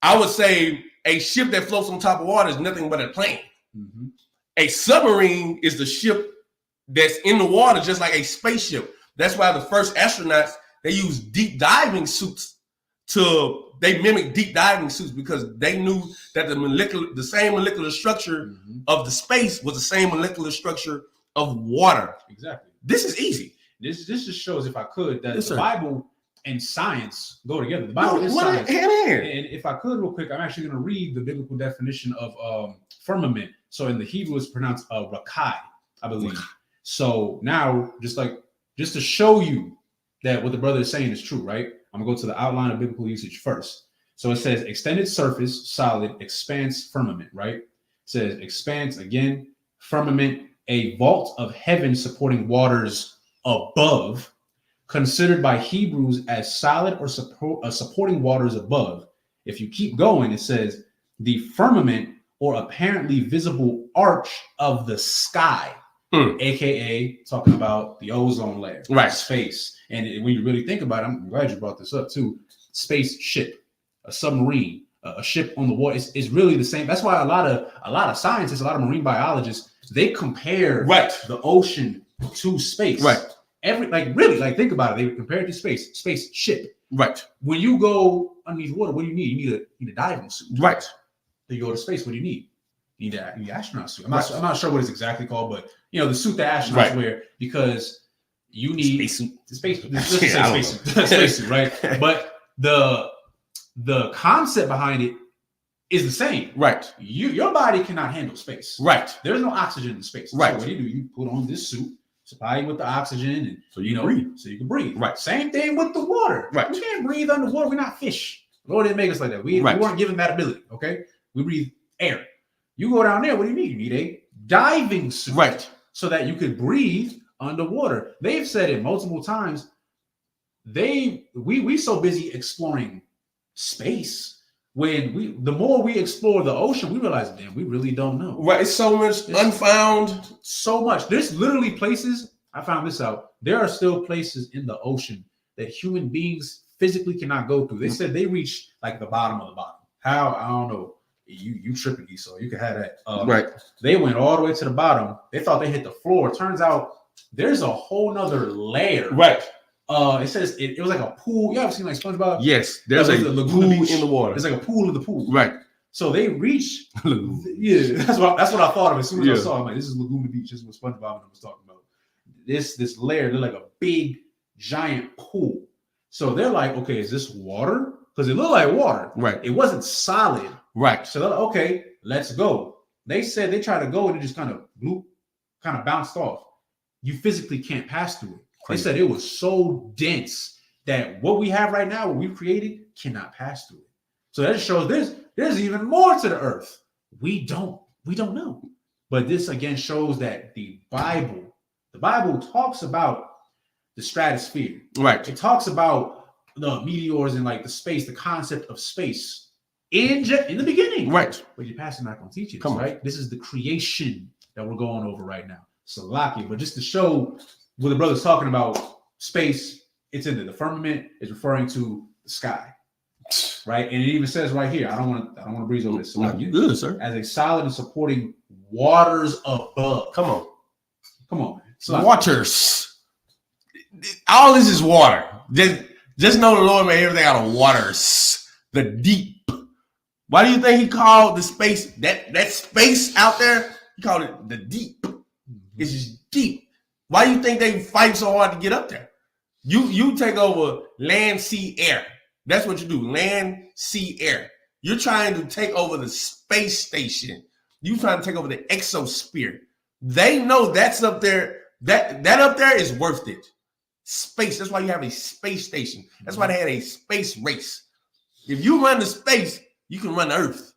I would say a ship that floats on top of water is nothing but a plane. Mm-hmm. A submarine is the ship that's in the water, just like a spaceship. That's why the first astronauts, they use deep diving suits they mimic deep diving suits, because they knew that the same molecular structure mm-hmm. of the space was the same molecular structure of water. Exactly. This is easy. This just shows, if I could, that yes, the sir. Bible and science go together. The Bible is science. And if I could, real quick, I'm actually going to read the biblical definition of firmament. So in the Hebrew, it's pronounced rakai, I believe. So now, just to show you that what the brother is saying is true, right? I'm going to go to the outline of biblical usage first. So it says extended surface, solid, expanse, firmament, right? It says expanse, again, firmament, a vault of heaven supporting waters above, considered by Hebrews as solid or supporting waters above. If you keep going, it says the firmament or apparently visible arch of the sky, aka talking about the ozone layer, right? Space. And when you really think about it, I'm glad you brought this up too. Spaceship, a submarine, a ship on the water. It's really the same. That's why a lot of scientists, a lot of marine biologists, they compare the ocean to space. Right. Think about it. They compare it to space. Spaceship. Right. When you go underneath water, what do you need? You need a diving suit. Right. Then you go to space. What do you need? You need an astronaut suit. I'm not sure what it's exactly called, but the suit that astronauts wear, because you need spacesuit, right? But the concept behind it is the same. Right. Your body cannot handle space. Right. There's no oxygen in space. Right. So what do? You put on this suit, supply you with the oxygen, and so you can breathe. Right. Same thing with the water. Right. We can't breathe underwater. We're not fish. Lord didn't make us like that. We weren't given that ability. Okay. We breathe air. You go down there. What do you need? You need a diving suit. Right. So that you could breathe underwater. They've said it multiple times. We so busy exploring space. When the more we explore the ocean, we realize, damn, we really don't know. Right. It's so much unfound. So much. There's literally places, I found this out. There are still places in the ocean that human beings physically cannot go through. They said they reach like the bottom of the bottom. How? I don't know. You tripping, so you can have that. Right. They went all the way to the bottom. They thought they hit the floor. Turns out there's a whole nother layer. Right. It says it was like a pool. You ever seen like SpongeBob? Yes. There's a pool in the water. It's like a pool in the pool. Right. So they reach. Yeah, that's what I thought of as soon as I saw it. I'm like, this is Laguna Beach. This is what SpongeBob was talking about. This layer, they're like a big giant pool. So they're like, okay, is this water? Because it looked like water. Right. It wasn't solid. Right. So they're like, okay, let's go. They said they tried to go and it just kind of bounced off. You physically can't pass through it. Crazy. They said it was so dense that what we have right now, what we've created, cannot pass through it. So that just shows there's even more to the earth. We don't know. But this again shows that the Bible talks about the stratosphere. Right. It talks about the meteors and like the space, the concept of space in the beginning. Right. But your pastor's not going to teach you this, Come on. right? This is the creation that we're going over right now. Salaki. But just to show what the brother's talking about, space, it's in the firmament is referring to the sky, right? And it even says right here. I don't want to breeze over this. No, you good, sir. As a solid and supporting waters above. Come on, man. Waters. All this is water. Just know the Lord made everything out of waters. The deep. Why do you think he called the space that space out there? He called it the deep. It's just deep. Why do you think they fight so hard to get up there? You take over land, sea, air. That's what you do. Land, sea, air. You're trying to take over the space station. You're trying to take over the exosphere. They know that's up there. That up there is worth it. Space. That's why you have a space station. That's why they had a space race. If you run the space, you can run the earth.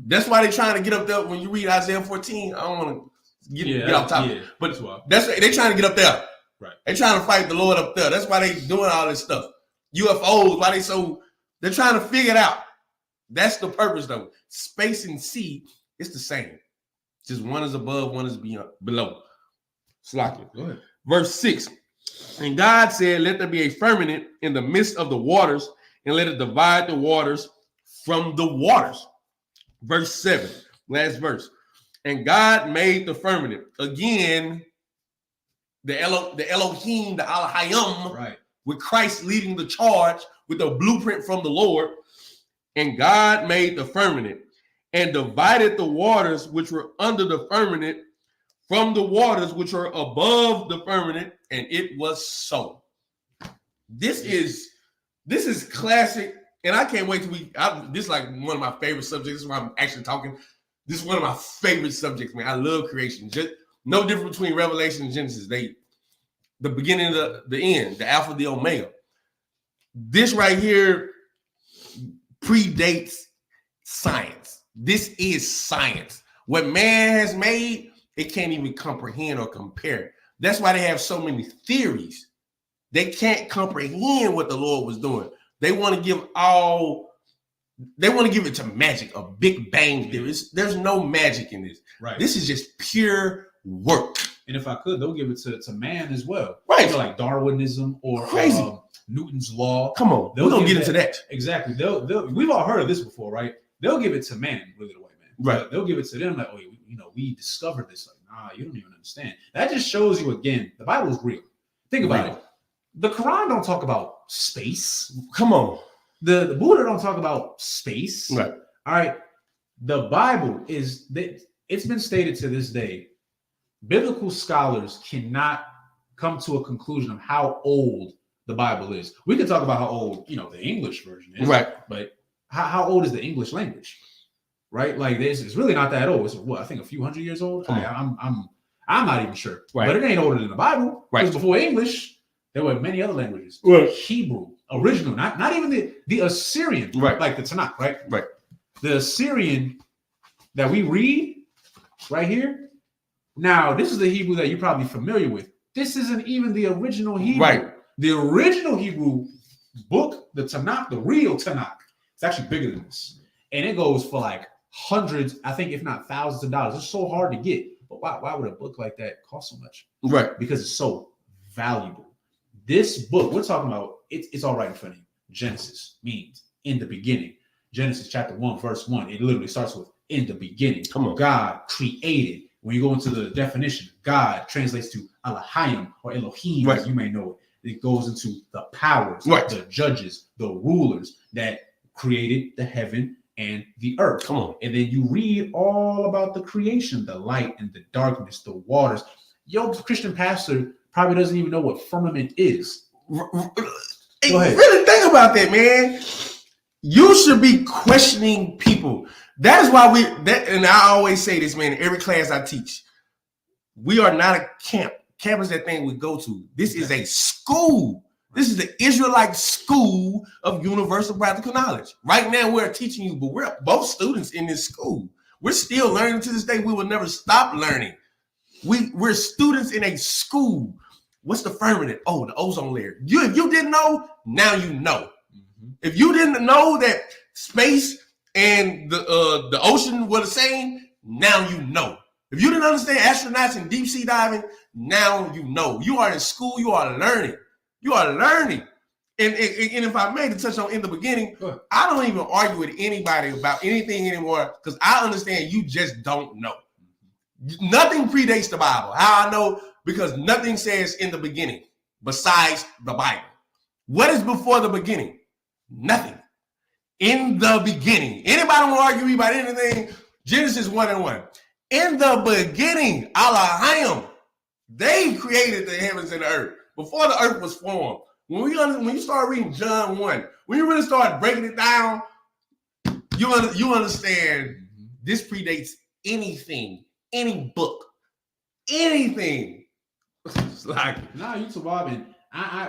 That's why they're trying to get up there. When you read Isaiah 14, I don't want to get off topic. But that's they're trying to get up there. Right. They're trying to fight the Lord up there. That's why they doing all this stuff. UFOs, why they're trying to figure it out. That's the purpose, though. Space and sea, it's the same. Just one is above, one is below. Slocky. Go ahead. Verse 6. And God said, let there be a firmament in the midst of the waters, and let it divide the waters from the waters. Verse 7, last verse. And God made the firmament. Again, the Elohim, the Elohim, right, with Christ leading the charge with a blueprint from the Lord. And God made the firmament and divided the waters which were under the firmament from the waters which are above the firmament, and it was so. This is classic, and I can't wait till this is like one of my favorite subjects. This is why I'm actually talking. This is one of my favorite subjects, man. I love creation. Just no difference between Revelation and Genesis. The beginning, the end, the Alpha, the Omega. This right here predates science. This is science. What man has made, it can't even comprehend or compare. That's why they have so many theories. They can't comprehend what the Lord was doing. They want to give it to magic, a Big Bang theory. There's no magic in this. Right. This is just pure work. And if I could, they'll give it to man as well. Right. So like Darwinism or Newton's law. Come on. We're going to get into that. Exactly. We've all heard of this before, right? They'll give it to man, really the white man. Right. They'll give it to them like, oh, we discovered this. Like, nah, you don't even understand. That just shows you, again, the Bible is real. Think about it. The Quran don't talk about space. Come on. The Buddha don't talk about space. Right. All right. The Bible it's been stated to this day, biblical scholars cannot come to a conclusion of how old the Bible is. We could talk about how old, the English version is. Right. But how old is the English language? Right? Like this is really not that old. It's I think a few hundred years old. I'm not even sure. Right. But it ain't older than the Bible. Right. Because before English, there were many other languages. Right. Hebrew, original, not even the Assyrian, right? Like the Tanakh, right? Right. The Assyrian that we read right here. Now, this is the Hebrew that you're probably familiar with. This isn't even the original Hebrew. Right. The original Hebrew book, the Tanakh, the real Tanakh, it's actually bigger than this. And it goes for like hundreds, I think, if not thousands of dollars. It's so hard to get. But why would a book like that cost so much? Right. Because it's so valuable. This book, we're talking about, it's all right in front of you. Genesis means in the beginning. Genesis chapter 1, verse 1. It literally starts with in the beginning. Come on. God created. When you go into the definition, God translates to Elohim or Elohim, right, as you may know it. It goes into the powers, right, the judges, the rulers that created the heaven and the earth. Come on. And then you read all about the creation, the light and the darkness, the waters. Your Christian pastor probably doesn't even know what firmament is. Hey, go ahead. Really think about that, man. You should be questioning people. That is why and I always say this, man, in every class I teach. We are not a camp. Camp is that thing we go to. This is a school. This is the Israelite school of universal practical knowledge. Right now, we're teaching you, but we're both students in this school. We're still learning to this day. We will never stop learning. We're students in a school. What's the firmament? Oh, the ozone layer. If you didn't know, now you know. Mm-hmm. If you didn't know that space and the ocean were the same, now you know. If you didn't understand astronauts and deep sea diving, now you know. You are in school, you are learning. You are learning. And if I made to touch on in the beginning, I don't even argue with anybody about anything anymore because I understand you just don't know. Nothing predates the Bible. How I know? Because nothing says in the beginning besides the Bible. What is before the beginning? Nothing. In the beginning. Anybody want to argue about anything? Genesis 1:1. In the beginning, Elohim, they created the heavens and the earth before the earth was formed. When you start reading John 1, when you really start breaking it down, you understand this predates anything, any book, anything. It's like you surviving.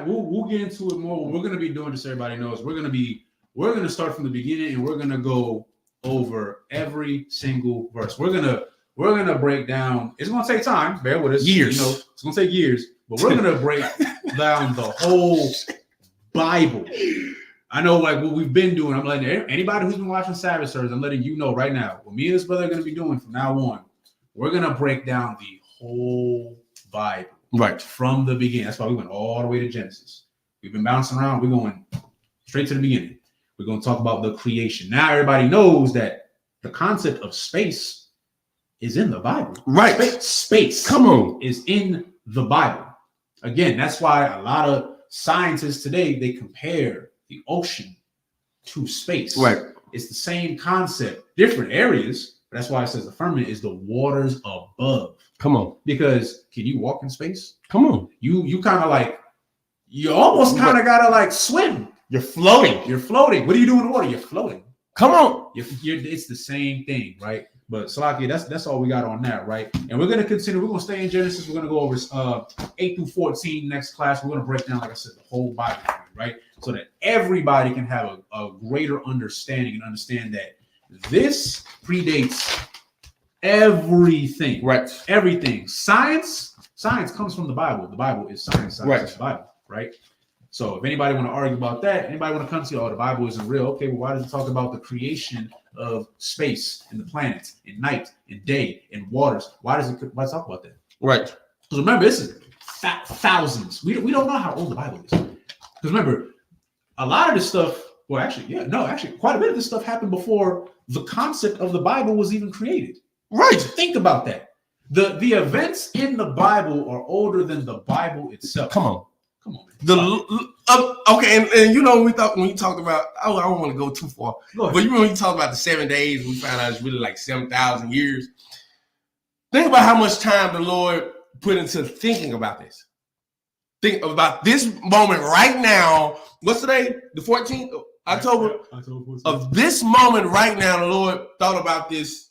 We'll get into it more. What we're gonna be doing, just so everybody knows, we're gonna start from the beginning and we're gonna go over every single verse. We're gonna break down. It's gonna take time. Bear with us. Years. It's gonna take years, but we're gonna break down the whole Bible. I know, like what we've been doing. I'm letting anybody who's been watching Sabbath service, I'm letting you know right now. What me and this brother are gonna be doing from now on, we're gonna break down the whole Bible. Right. From the beginning. That's why we went all the way to Genesis. We've been bouncing around. We're going straight to the beginning. We're going to talk about the creation. Now everybody knows that the concept of space is in the Bible. Right. Space. Come on. Is in the Bible. Again, that's why a lot of scientists today, they compare the ocean to space. Right. It's the same concept, different areas. But that's why it says the firmament is the waters above. Come on. Because can you walk in space? Come on. You kind of like, you almost kind of gotta like swim. You're floating. You're floating. What do you do in the water? You're floating. Come on. It's the same thing, right? But Salaki, that's all we got on that, right? And we're gonna continue. We're gonna stay in Genesis. We're gonna go over 8 through 14 next class. We're gonna break down, like I said, the whole Bible, right? So that everybody can have a greater understanding and understand that this predates everything. Right. Everything. Science comes from the Bible. The Bible is science. Science is the Bible, right? So if anybody want to argue about that, anybody want to come to, oh, the Bible isn't real. Okay, well, why does it talk about the creation of space and the planets and night and day and waters? Why talk about that? Right. Because remember, this is thousands. We don't know how old the Bible is. Because remember, a lot of this stuff, quite a bit of this stuff happened before the concept of the Bible was even created. Right. Think about that. The events in the Bible are older than the Bible itself. Come on, man. Okay, and you know when you talked about, I don't want to go too far, but you remember when you talked about the 7 days, we found out it's really like 7,000 years. Think about how much time the Lord put into thinking about this. Think about this moment right now. What's today? The 14th of October. Of this moment right now, the Lord thought about this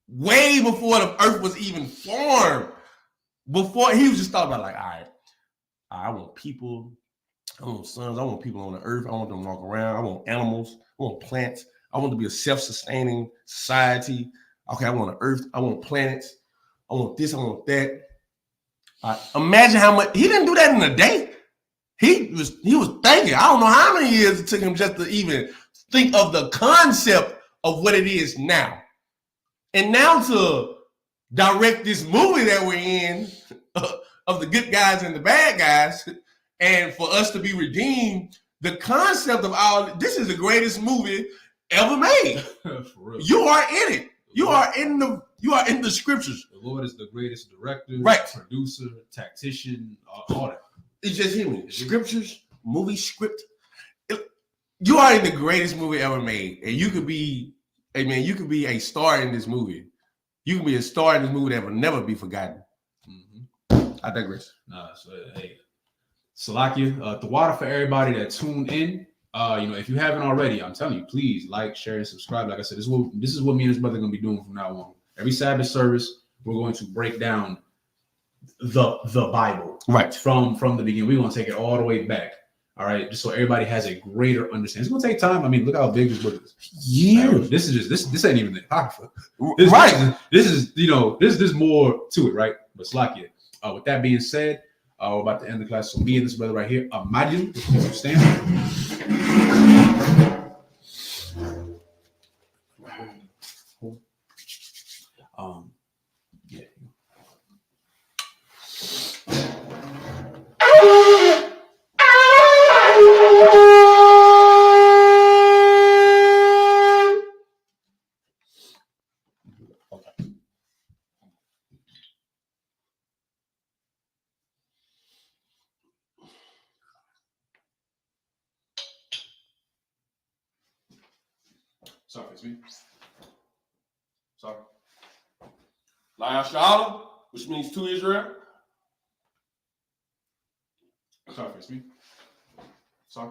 way before the earth was even formed. Before he was just thought about like, all right, I want people, I want sons, I want people on the earth, I want them to walk around, I want animals, I want plants, I want to be a self-sustaining society. Okay, I want an earth, I want planets, I want this, I want that. Imagine how much he didn't do that in a day. He was thinking. I don't know how many years it took him just to even think of the concept of what it is now. And now to direct this movie that we're in of the good guys and the bad guys, and for us to be redeemed, the concept of this is the greatest movie ever made. You are in it. You are in the scriptures. The Lord is the greatest director, right, producer, tactician, all that. It's just him. Scriptures, movie script. You are in the greatest movie ever made, and you could be, you could be a star in this movie. You can be a star in this movie that will never be forgotten. Mm-hmm. I digress. Hey, Salakia, the water for everybody that tuned in. If you haven't already, I'm telling you, please like, share, and subscribe. Like I said, this is what me and his brother are going to be doing from now on. Every Sabbath service, we're going to break down the Bible, right, from the beginning. We're going to take it all the way back. All right, just so everybody has a greater understanding. It's going to take time. I mean, look how big this book is. Years. This is just this ain't even the Apocrypha. Right. This is more to it, right? But Salakia. With that being said, we're about to end the class. So me and this brother right here, Imagine, stand. Yeah. Sorry, face me. Sorry. Lion Sha'ala, which means to Israel. Sorry, face me. Sorry.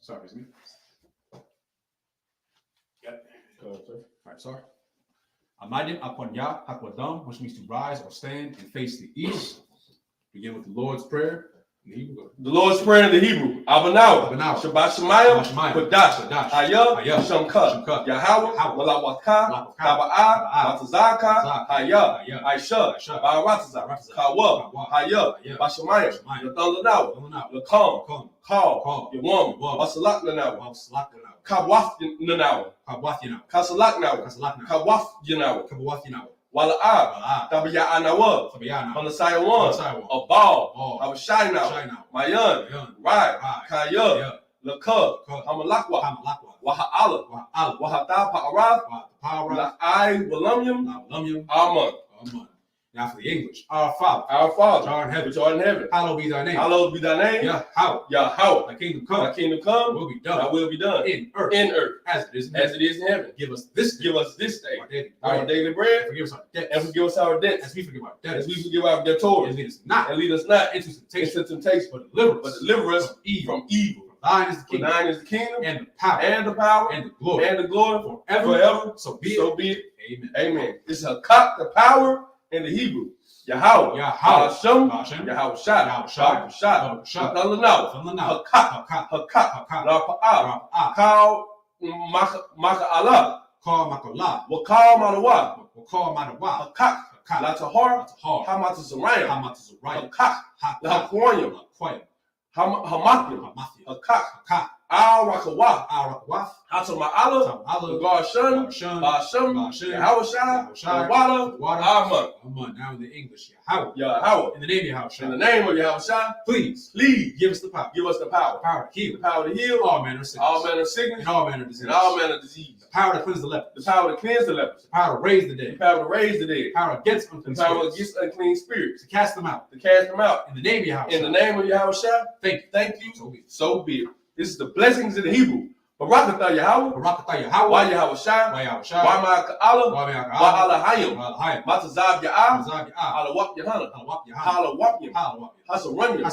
Sorry, face me. Yep. All right, sorry. Amadim upon Yah Hakwadam, which means to rise or stand and face the east. Begin with the Lord's Prayer. In the Hebrew. The Lord's Prayer in the Hebrew. Abanawa. Shabbat Shemayim. Kodash. Hayah. Shamka. Yahweh. Malawaka. Kaba'a. Matazaka. Hayah. Aisha. Ba'aratazah. Kawa. Hayah. Bashemayim. Nathanawa. Lakam. Call. Yawam. Wasalak Nanawa. Kabwaf Nanawa. Kasalak Nawa. Kabwaf Yanawa. Wala'ab, Tabaya'anawa, on the side one, a ball, I was shy now, Mayan, Rai, Kaya, Lakub, Hamalakwa, Waha'ala, Wahata Pa'arath, La'ai, Walumyum, Amun. Now for the English, our Father, which art in heaven, hallowed be thy name. Yahweh, thy kingdom come, will be done. Thy will be done in earth, as it is in heaven. Give us this day our daily bread. Forgive us our debts, as we forgive our debtors. our debtors. And lead us not into temptation, but deliver us from evil. Thine is the kingdom, and the power, and the glory, forever. So be it. Amen. It's a cock, the power. In the Hebrew, Yahweh, Hashem, Yahweh Shad, Hakak, Kal Maka'ala, Wakal Madawa, Hakak, Latahar, Hamatazarayim, Hakak, Lahakwayim, Hamathim, Hakak, Al Rakawah, Hatama'ala, Garshan, Basham, Yahweh Wada, Amun. Now in the English, Yahweh. In the name of Yahweh. In the name of Yahweh, please give us the power. The power to heal. All manner of sickness. And all manner of disease. The power to cleanse the lepers. The power to cleanse the lepers. The power to raise the dead. The power against unclean spirits. To cast them out. In the name of Yahweh. In the name of Yahweh. Thank you. So be it. This is the blessings in the Hebrew. Barakatah Yahweh. Why Yahweh Shai. Why Ma'aka'ala. Why Alahayim. Matazab Ya'ah. Alawap Yahana. Halawapyim. Hasaranyim.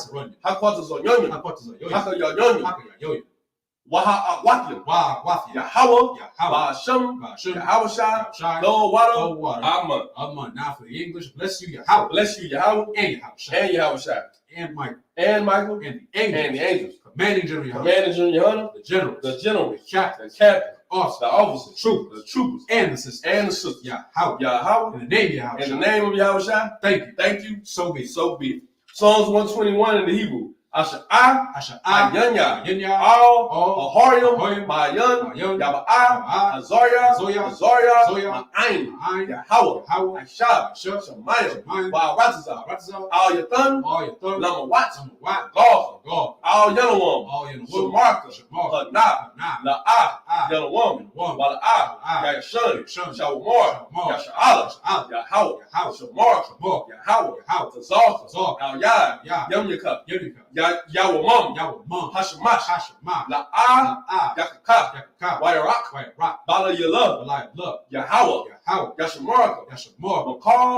Hakwatazonyonyim. Hakayonyonyim. Waha Yahweh. Ba'ashem. Yahweh Shai. Lord Wada. Amen. Now for the English, bless you Yahweh. And Yahweh Shai. And Michael. And the angels. Commanding General Yohana, the generals, the captain, the officers, the troopers, and the sisters. Yahweh. In the name of Yahweh. In the name of Yahweh. Thank you. So be it. Psalms 121 in the Hebrew. Asha'ah, Yanya, Al, Ahariam, Ma'ayan, Yaba'ah, Azariah, Ma'ayin, Yahweh, Ashab, Shemayim, Ba'aratazah, Al Yathan, Lamawat, God, Al Yanawam, Shamarka, Hadnah, La'ah, Yanawam, Wala'ah, Yashan, Shawamar, Yasha'ala, Yahweh, Shamarka, Yahweh, Tazal, Al Yad, Yamyaka, Yahweh Mom, Hashemash, La'ah, Yakaka, Wyarak, Bala Yalub, Yahweh, Yashamarka, Makal,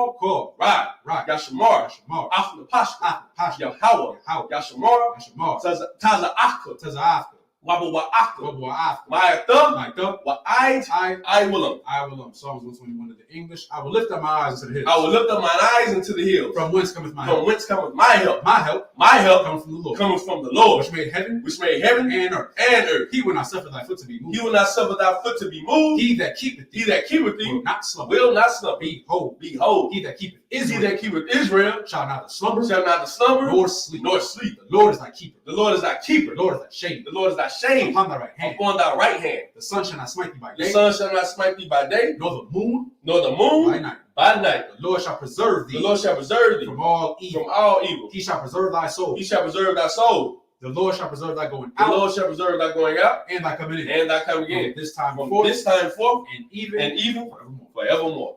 Right, Yashamar, After Pasha, Yahweh, Yashamar, Taza Afka, Wabawa'afka, Ma'athum, I will. Psalms 121 in the English. I will lift up my eyes into the hills. I will lift up mine eyes into the hills. From whence cometh my help? From whence cometh my help? My help comes from the Lord. Which made heaven and earth. He will not suffer thy foot to be moved. He that keepeth thee will not slumber. Behold, he that keepeth Israel shall neither slumber nor sleep. The Lord is thy keeper. The Lord is thy keeper. The Lord is thy shade. The Lord is thy shade upon thy right hand. The sun shall not smite thee by day. Nor the moon by night. By night, the Lord shall preserve thee the Lord shall preserve thee from all evil. from all evil. He shall preserve thy soul. He shall preserve thy soul. The Lord shall preserve thy going The out Lord shall preserve thy going out and thy coming in. and thy coming in. From this time From forth this time forth and even forevermore.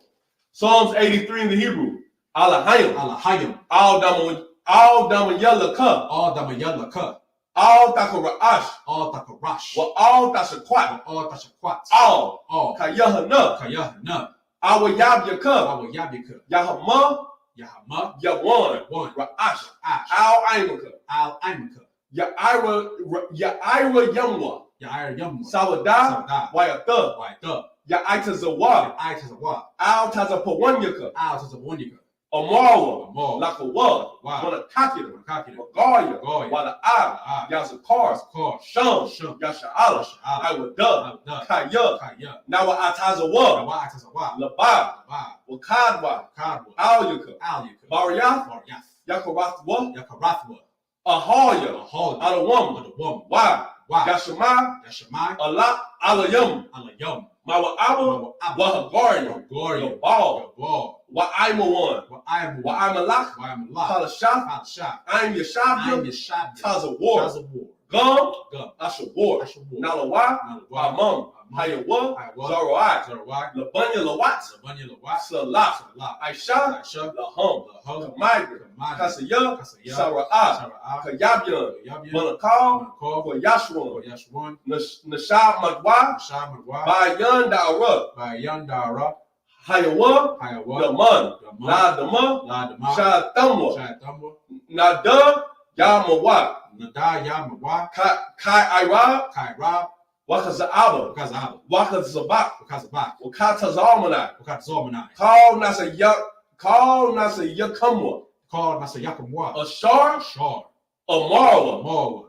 Psalms 83 in the Hebrew. Alahayim. Alahayim. Al damayala ka. All damayala ka. Al takaraash. All takarash. Wa al tashakwat. All tashakwat. All kayahana. Kayahana. Awa yabyaka. Awa yabika. Yahama. Yahama. Yawan. One. Ra'ash. Ash. Al aimaka. Al imka. Ya'ira yamwa. Ya'ir yamwa. Sawada. Sawada. Wayata. Waita. Ya'ita zawa. Aitazawa. Al tazapawanyaka. Al tazawanyaka. Amarwa. Amar. Lakawa. Wow. Wanakakira. Makakira. Magaya. Goya. Wala Ah. Yazakar. Kar. Sham. Sham. Yasha'ala. Sha'ala. Iwada. Awda. Kaya. Kaya. Nawa atazawa. Nawa atazawa. Laba. Ba. Wakadwa. Kadwa. Alyaka. Alyaka. Baryath. Baryath. Yakarathwa. Yakarathwa. Ahaya. Ahol. Alawam. The woman. Why? Why? Yashama. Yashamai. Allah. Alayam. Alayam. Mawa Abba. Wahagaria. Gloria. Gabal. Gabal. Wa Imawan. Wa I'm. Wa Imalak. Wa I'm Allah. Palashaf. Palashah. I'm I'm Yashabya. Yeshabya. Tazawar. Tazawar. Gum. Gum. Ashawar. Ashawar. Nalawa. Nalawa. Amam. Hayawa. Hayawa. Zarai. Zarawai. Labanya Lawat. Zabanya Lawat. Salah. Salah. Aisha. Aisha. Lahum. Lahum. Kamigra. Kamai. Kasaya. Kasaya. Sara'ah. Sara'ah. Kayabyan. Yabyan. Manakal. Manakal. For Yashwan. Yashwan. Nashab Magwa. Shamadwa. Bayan Dara. By Yandara. Hayawa. Hayawa. Daman. Daman. Ladama. Ladama. Shatamwa. Shatamwa. Nada. Yamawa. Nada Yamawa. Kai Ira. Kaira. Wakazaaba. Wakazaba. Wakazabak. Wakazabak. Wakatazalmanai. Wakazormanai. Call Nasa Yakamwa. Called Nasa Yakamwa. Ashar. Shar. Amarwa. Marwa.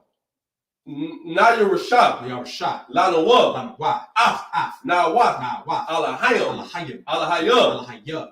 Naya Rashab. Yarshah. Lanawa. Lanawa. Af. Nawat. Nawa. Alahayam. Alahayim. Alahayam. Alahayah.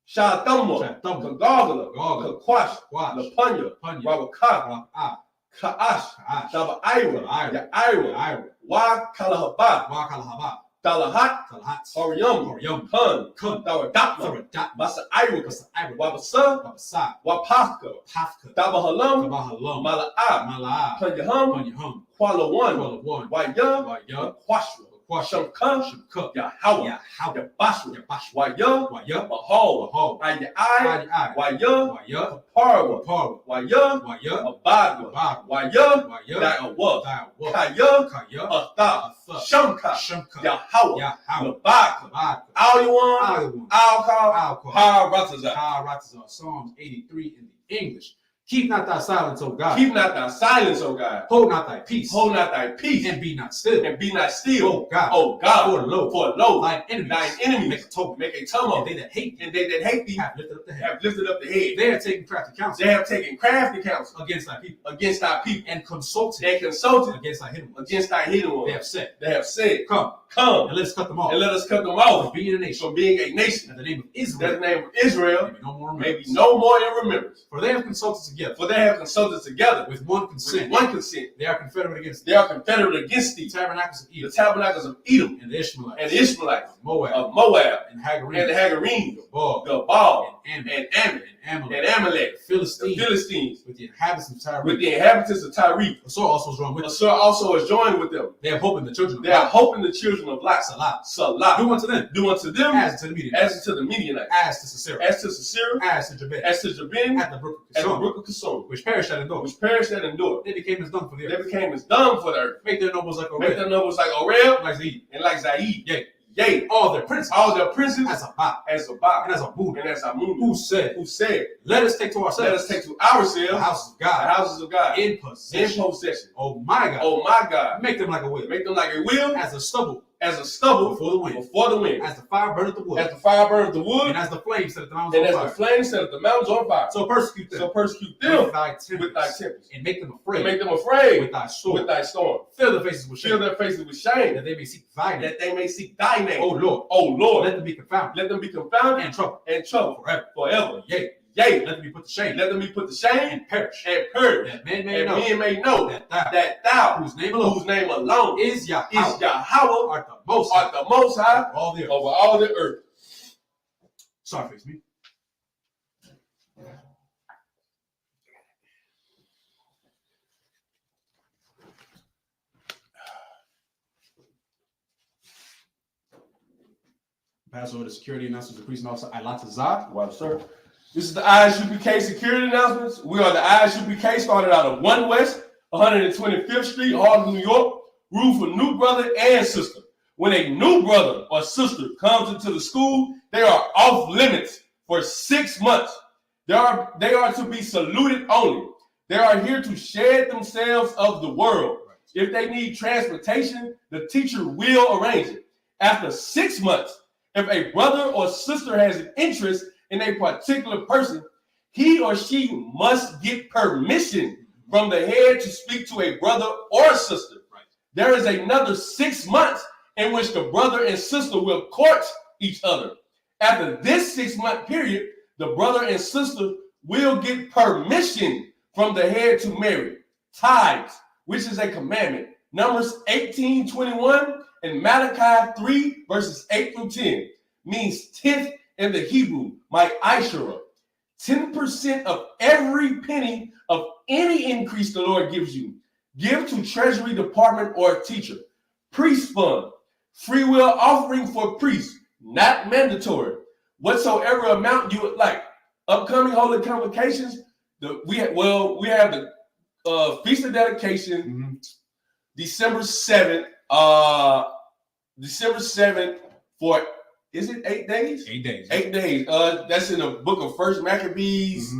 Shatamwa. Shatamwa. Kagagala. Gagala. Kakwash. Wash. Lapanya. Panya. Rabaka. Ah. Kaash. Kaash. Daba Ira. Ira. Ira. Ira. Wa Kalahaba. Wakalahaba. Dalahat. Talahat. Horyum. Horyum. Kun. Kun. Dawadatma. Tharadat. Basa Ira. Basa Ira. Wabasa. Babasa. Wapafka. Pafka. Daba Halam. Kabahalam. Mala'a. Malaa. Panyaham. Panyahum. Kuala One. Kuala One. Waya. Waya. Quashwa. Quasham. Shamka. Shimka. Yahawa. Yahawa. Yabashwa. Yabash. Waya. Waya. Mahal. Wahal. Ayai. Ai. Waya. Waya. Parwa. Parwa. Waya. Waya. Abadwa. Bad. Waya. Waya. Da'awa. Dawa. Kaya. Kaya. Atha. Atha. Shamka. Shamka. Yahawa. Yahawa. Labaka. Bad. Aliwan. Aliwan. Alcohol. Alcohol. Haratazah. Haratazah. Psalms 83 in the English. Keep not thy silence, O God. Keep not thy silence, O God. Hold not thy peace. Hold not thy peace. And be not still. And be not still. O God. O God. For lo. thine enemies. Thine enemies. Make a tumult. Make a tumult. And they that hate thee. And they that hate thee Have lifted up the head. have lifted up the head. They have taken crafty counsel. They have taken crafty counsel Against thy people. against thy people. And consulted. And consulted Against thy hidden ones. against thy hidden ones. They have said. Come, and let us cut them off. and let us cut them From off being a nation. from being a nation. In the name of That Israel. the name of Israel May be no more may be no more in remembrance. For they have consulted together. For they have consulted together With one with consent. one consent. They are confederate against They are confederate against the thee, tabernacles of the Edom. tabernacles of Edom And the Ishmaelites. and the Ishmaelites Of Moab. of Moab And Hagarim. and the Hagarim, Gabal. Gabal And and Ammon and Amalek. and Amalek, The Philistines. the Philistines, With the inhabitants of Tyre. with the inhabitants of Tyre. The sword also is drawn with them. Assur also is joined with them. They have hope in the children of They are God. hoping the children of Lot. Salah. Salah. Do unto them. Do unto them As to the Midianites. as to the Midianites, As to Sisera. as to Sisera, As to Jabez. as to Jabin, At the brook of at the Kishon. brook of Kishon, Which perished at Endor. which perished and endured. They became as dung for the They earth. became as dung for the earth. Make their nobles like Make Oreb. their nobles like Orel Like Zed. and like Zaid. Yea. Yea, All their princes. all their princes As a bat. as Zabah And as a boon. and as Amun, Who said, who said, let us take to let ourselves us take to the ourselves houses of the God houses of God in in possession. possession. Oh my God. Oh my God, Make them like a wheel. make them like a wheel As a stubble as a stubble before the wind. before the wind, As the fire burneth the wood. as the fire burns the wood, And as the flames set the mountains and on as the fire. flames set the mountains on fire. So persecute them So persecute them with thy tempest. with thy tempest, And make them and afraid make them afraid with thy sword. with thy storm. Fill their faces with Fill shame. their faces with shame, That they may seek thy name. that they may seek thy name. O Lord. O Lord, Let them be confounded let them be confounded and troubled and troubled forever. forever. Yea. Yea, Let them be put to shame let them be put to shame and perish. and purged, That men may and know men may know that thou, that thou, whose name alone whose name alone is Yahweh, is Yahweh, art the most high art the most high of all the earth. over all the earth. Sorry, face me. Pass over to security announcements, increasing officer Alatazar. Wow, sir. This is the ISUPK security announcements. We are the ISUPK, started out of 1 West, 125th Street, Harlem, New York. Rule for new brother and sister. When a new brother or sister comes into the school, they are off limits for 6 months. They are to be saluted only. They are here to shed themselves of the world. If they need transportation, the teacher will arrange it. After 6 months, if a brother or sister has an interest in a particular person, he or she must get permission from the head to speak to a brother or sister. There is another 6 months in which the brother and sister will court each other. After this 6-month period, the brother and sister will get permission from the head to marry. Tithes, which is a commandment. Numbers 18:21 and Malachi 3 verses 8 through 10 means tenth in the Hebrew, my Ishara. 10% of every penny of any increase the Lord gives you. Give to Treasury Department or teacher. Priest fund. Free will offering for priests. Not mandatory. Whatsoever amount you would like. Upcoming holy convocations. We have the Feast of Dedication, December 7th. December 7th for, is it 8 days? 8 days. 8 days. That's in the book of First Maccabees.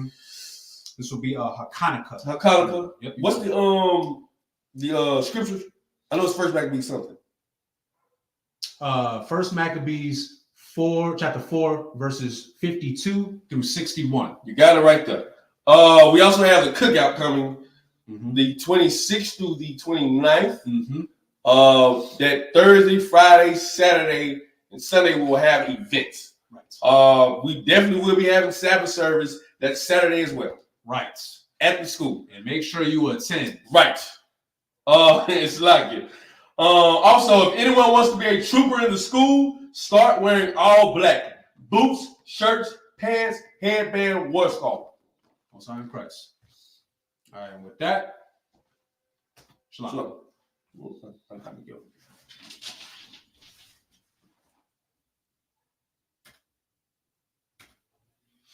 This will be Hanukkah. Hanukkah. Yep. What's the scriptures? I know it's First Maccabees something. First Maccabees chapter 4, verses 52 through 61. You got it right there. We also have the cookout coming the 26th through the 29th. That Thursday, Friday, Saturday, and Sunday we will have events. Right. We definitely will be having Sabbath service that Saturday as well. Right. At the school. And make sure you attend. Right. It's like it. Also, if anyone wants to be a trooper in the school, start wearing all black. Boots, shirts, pants, headband, war scarf. Most High in Christ. All right, and with that, shalom. Shalom.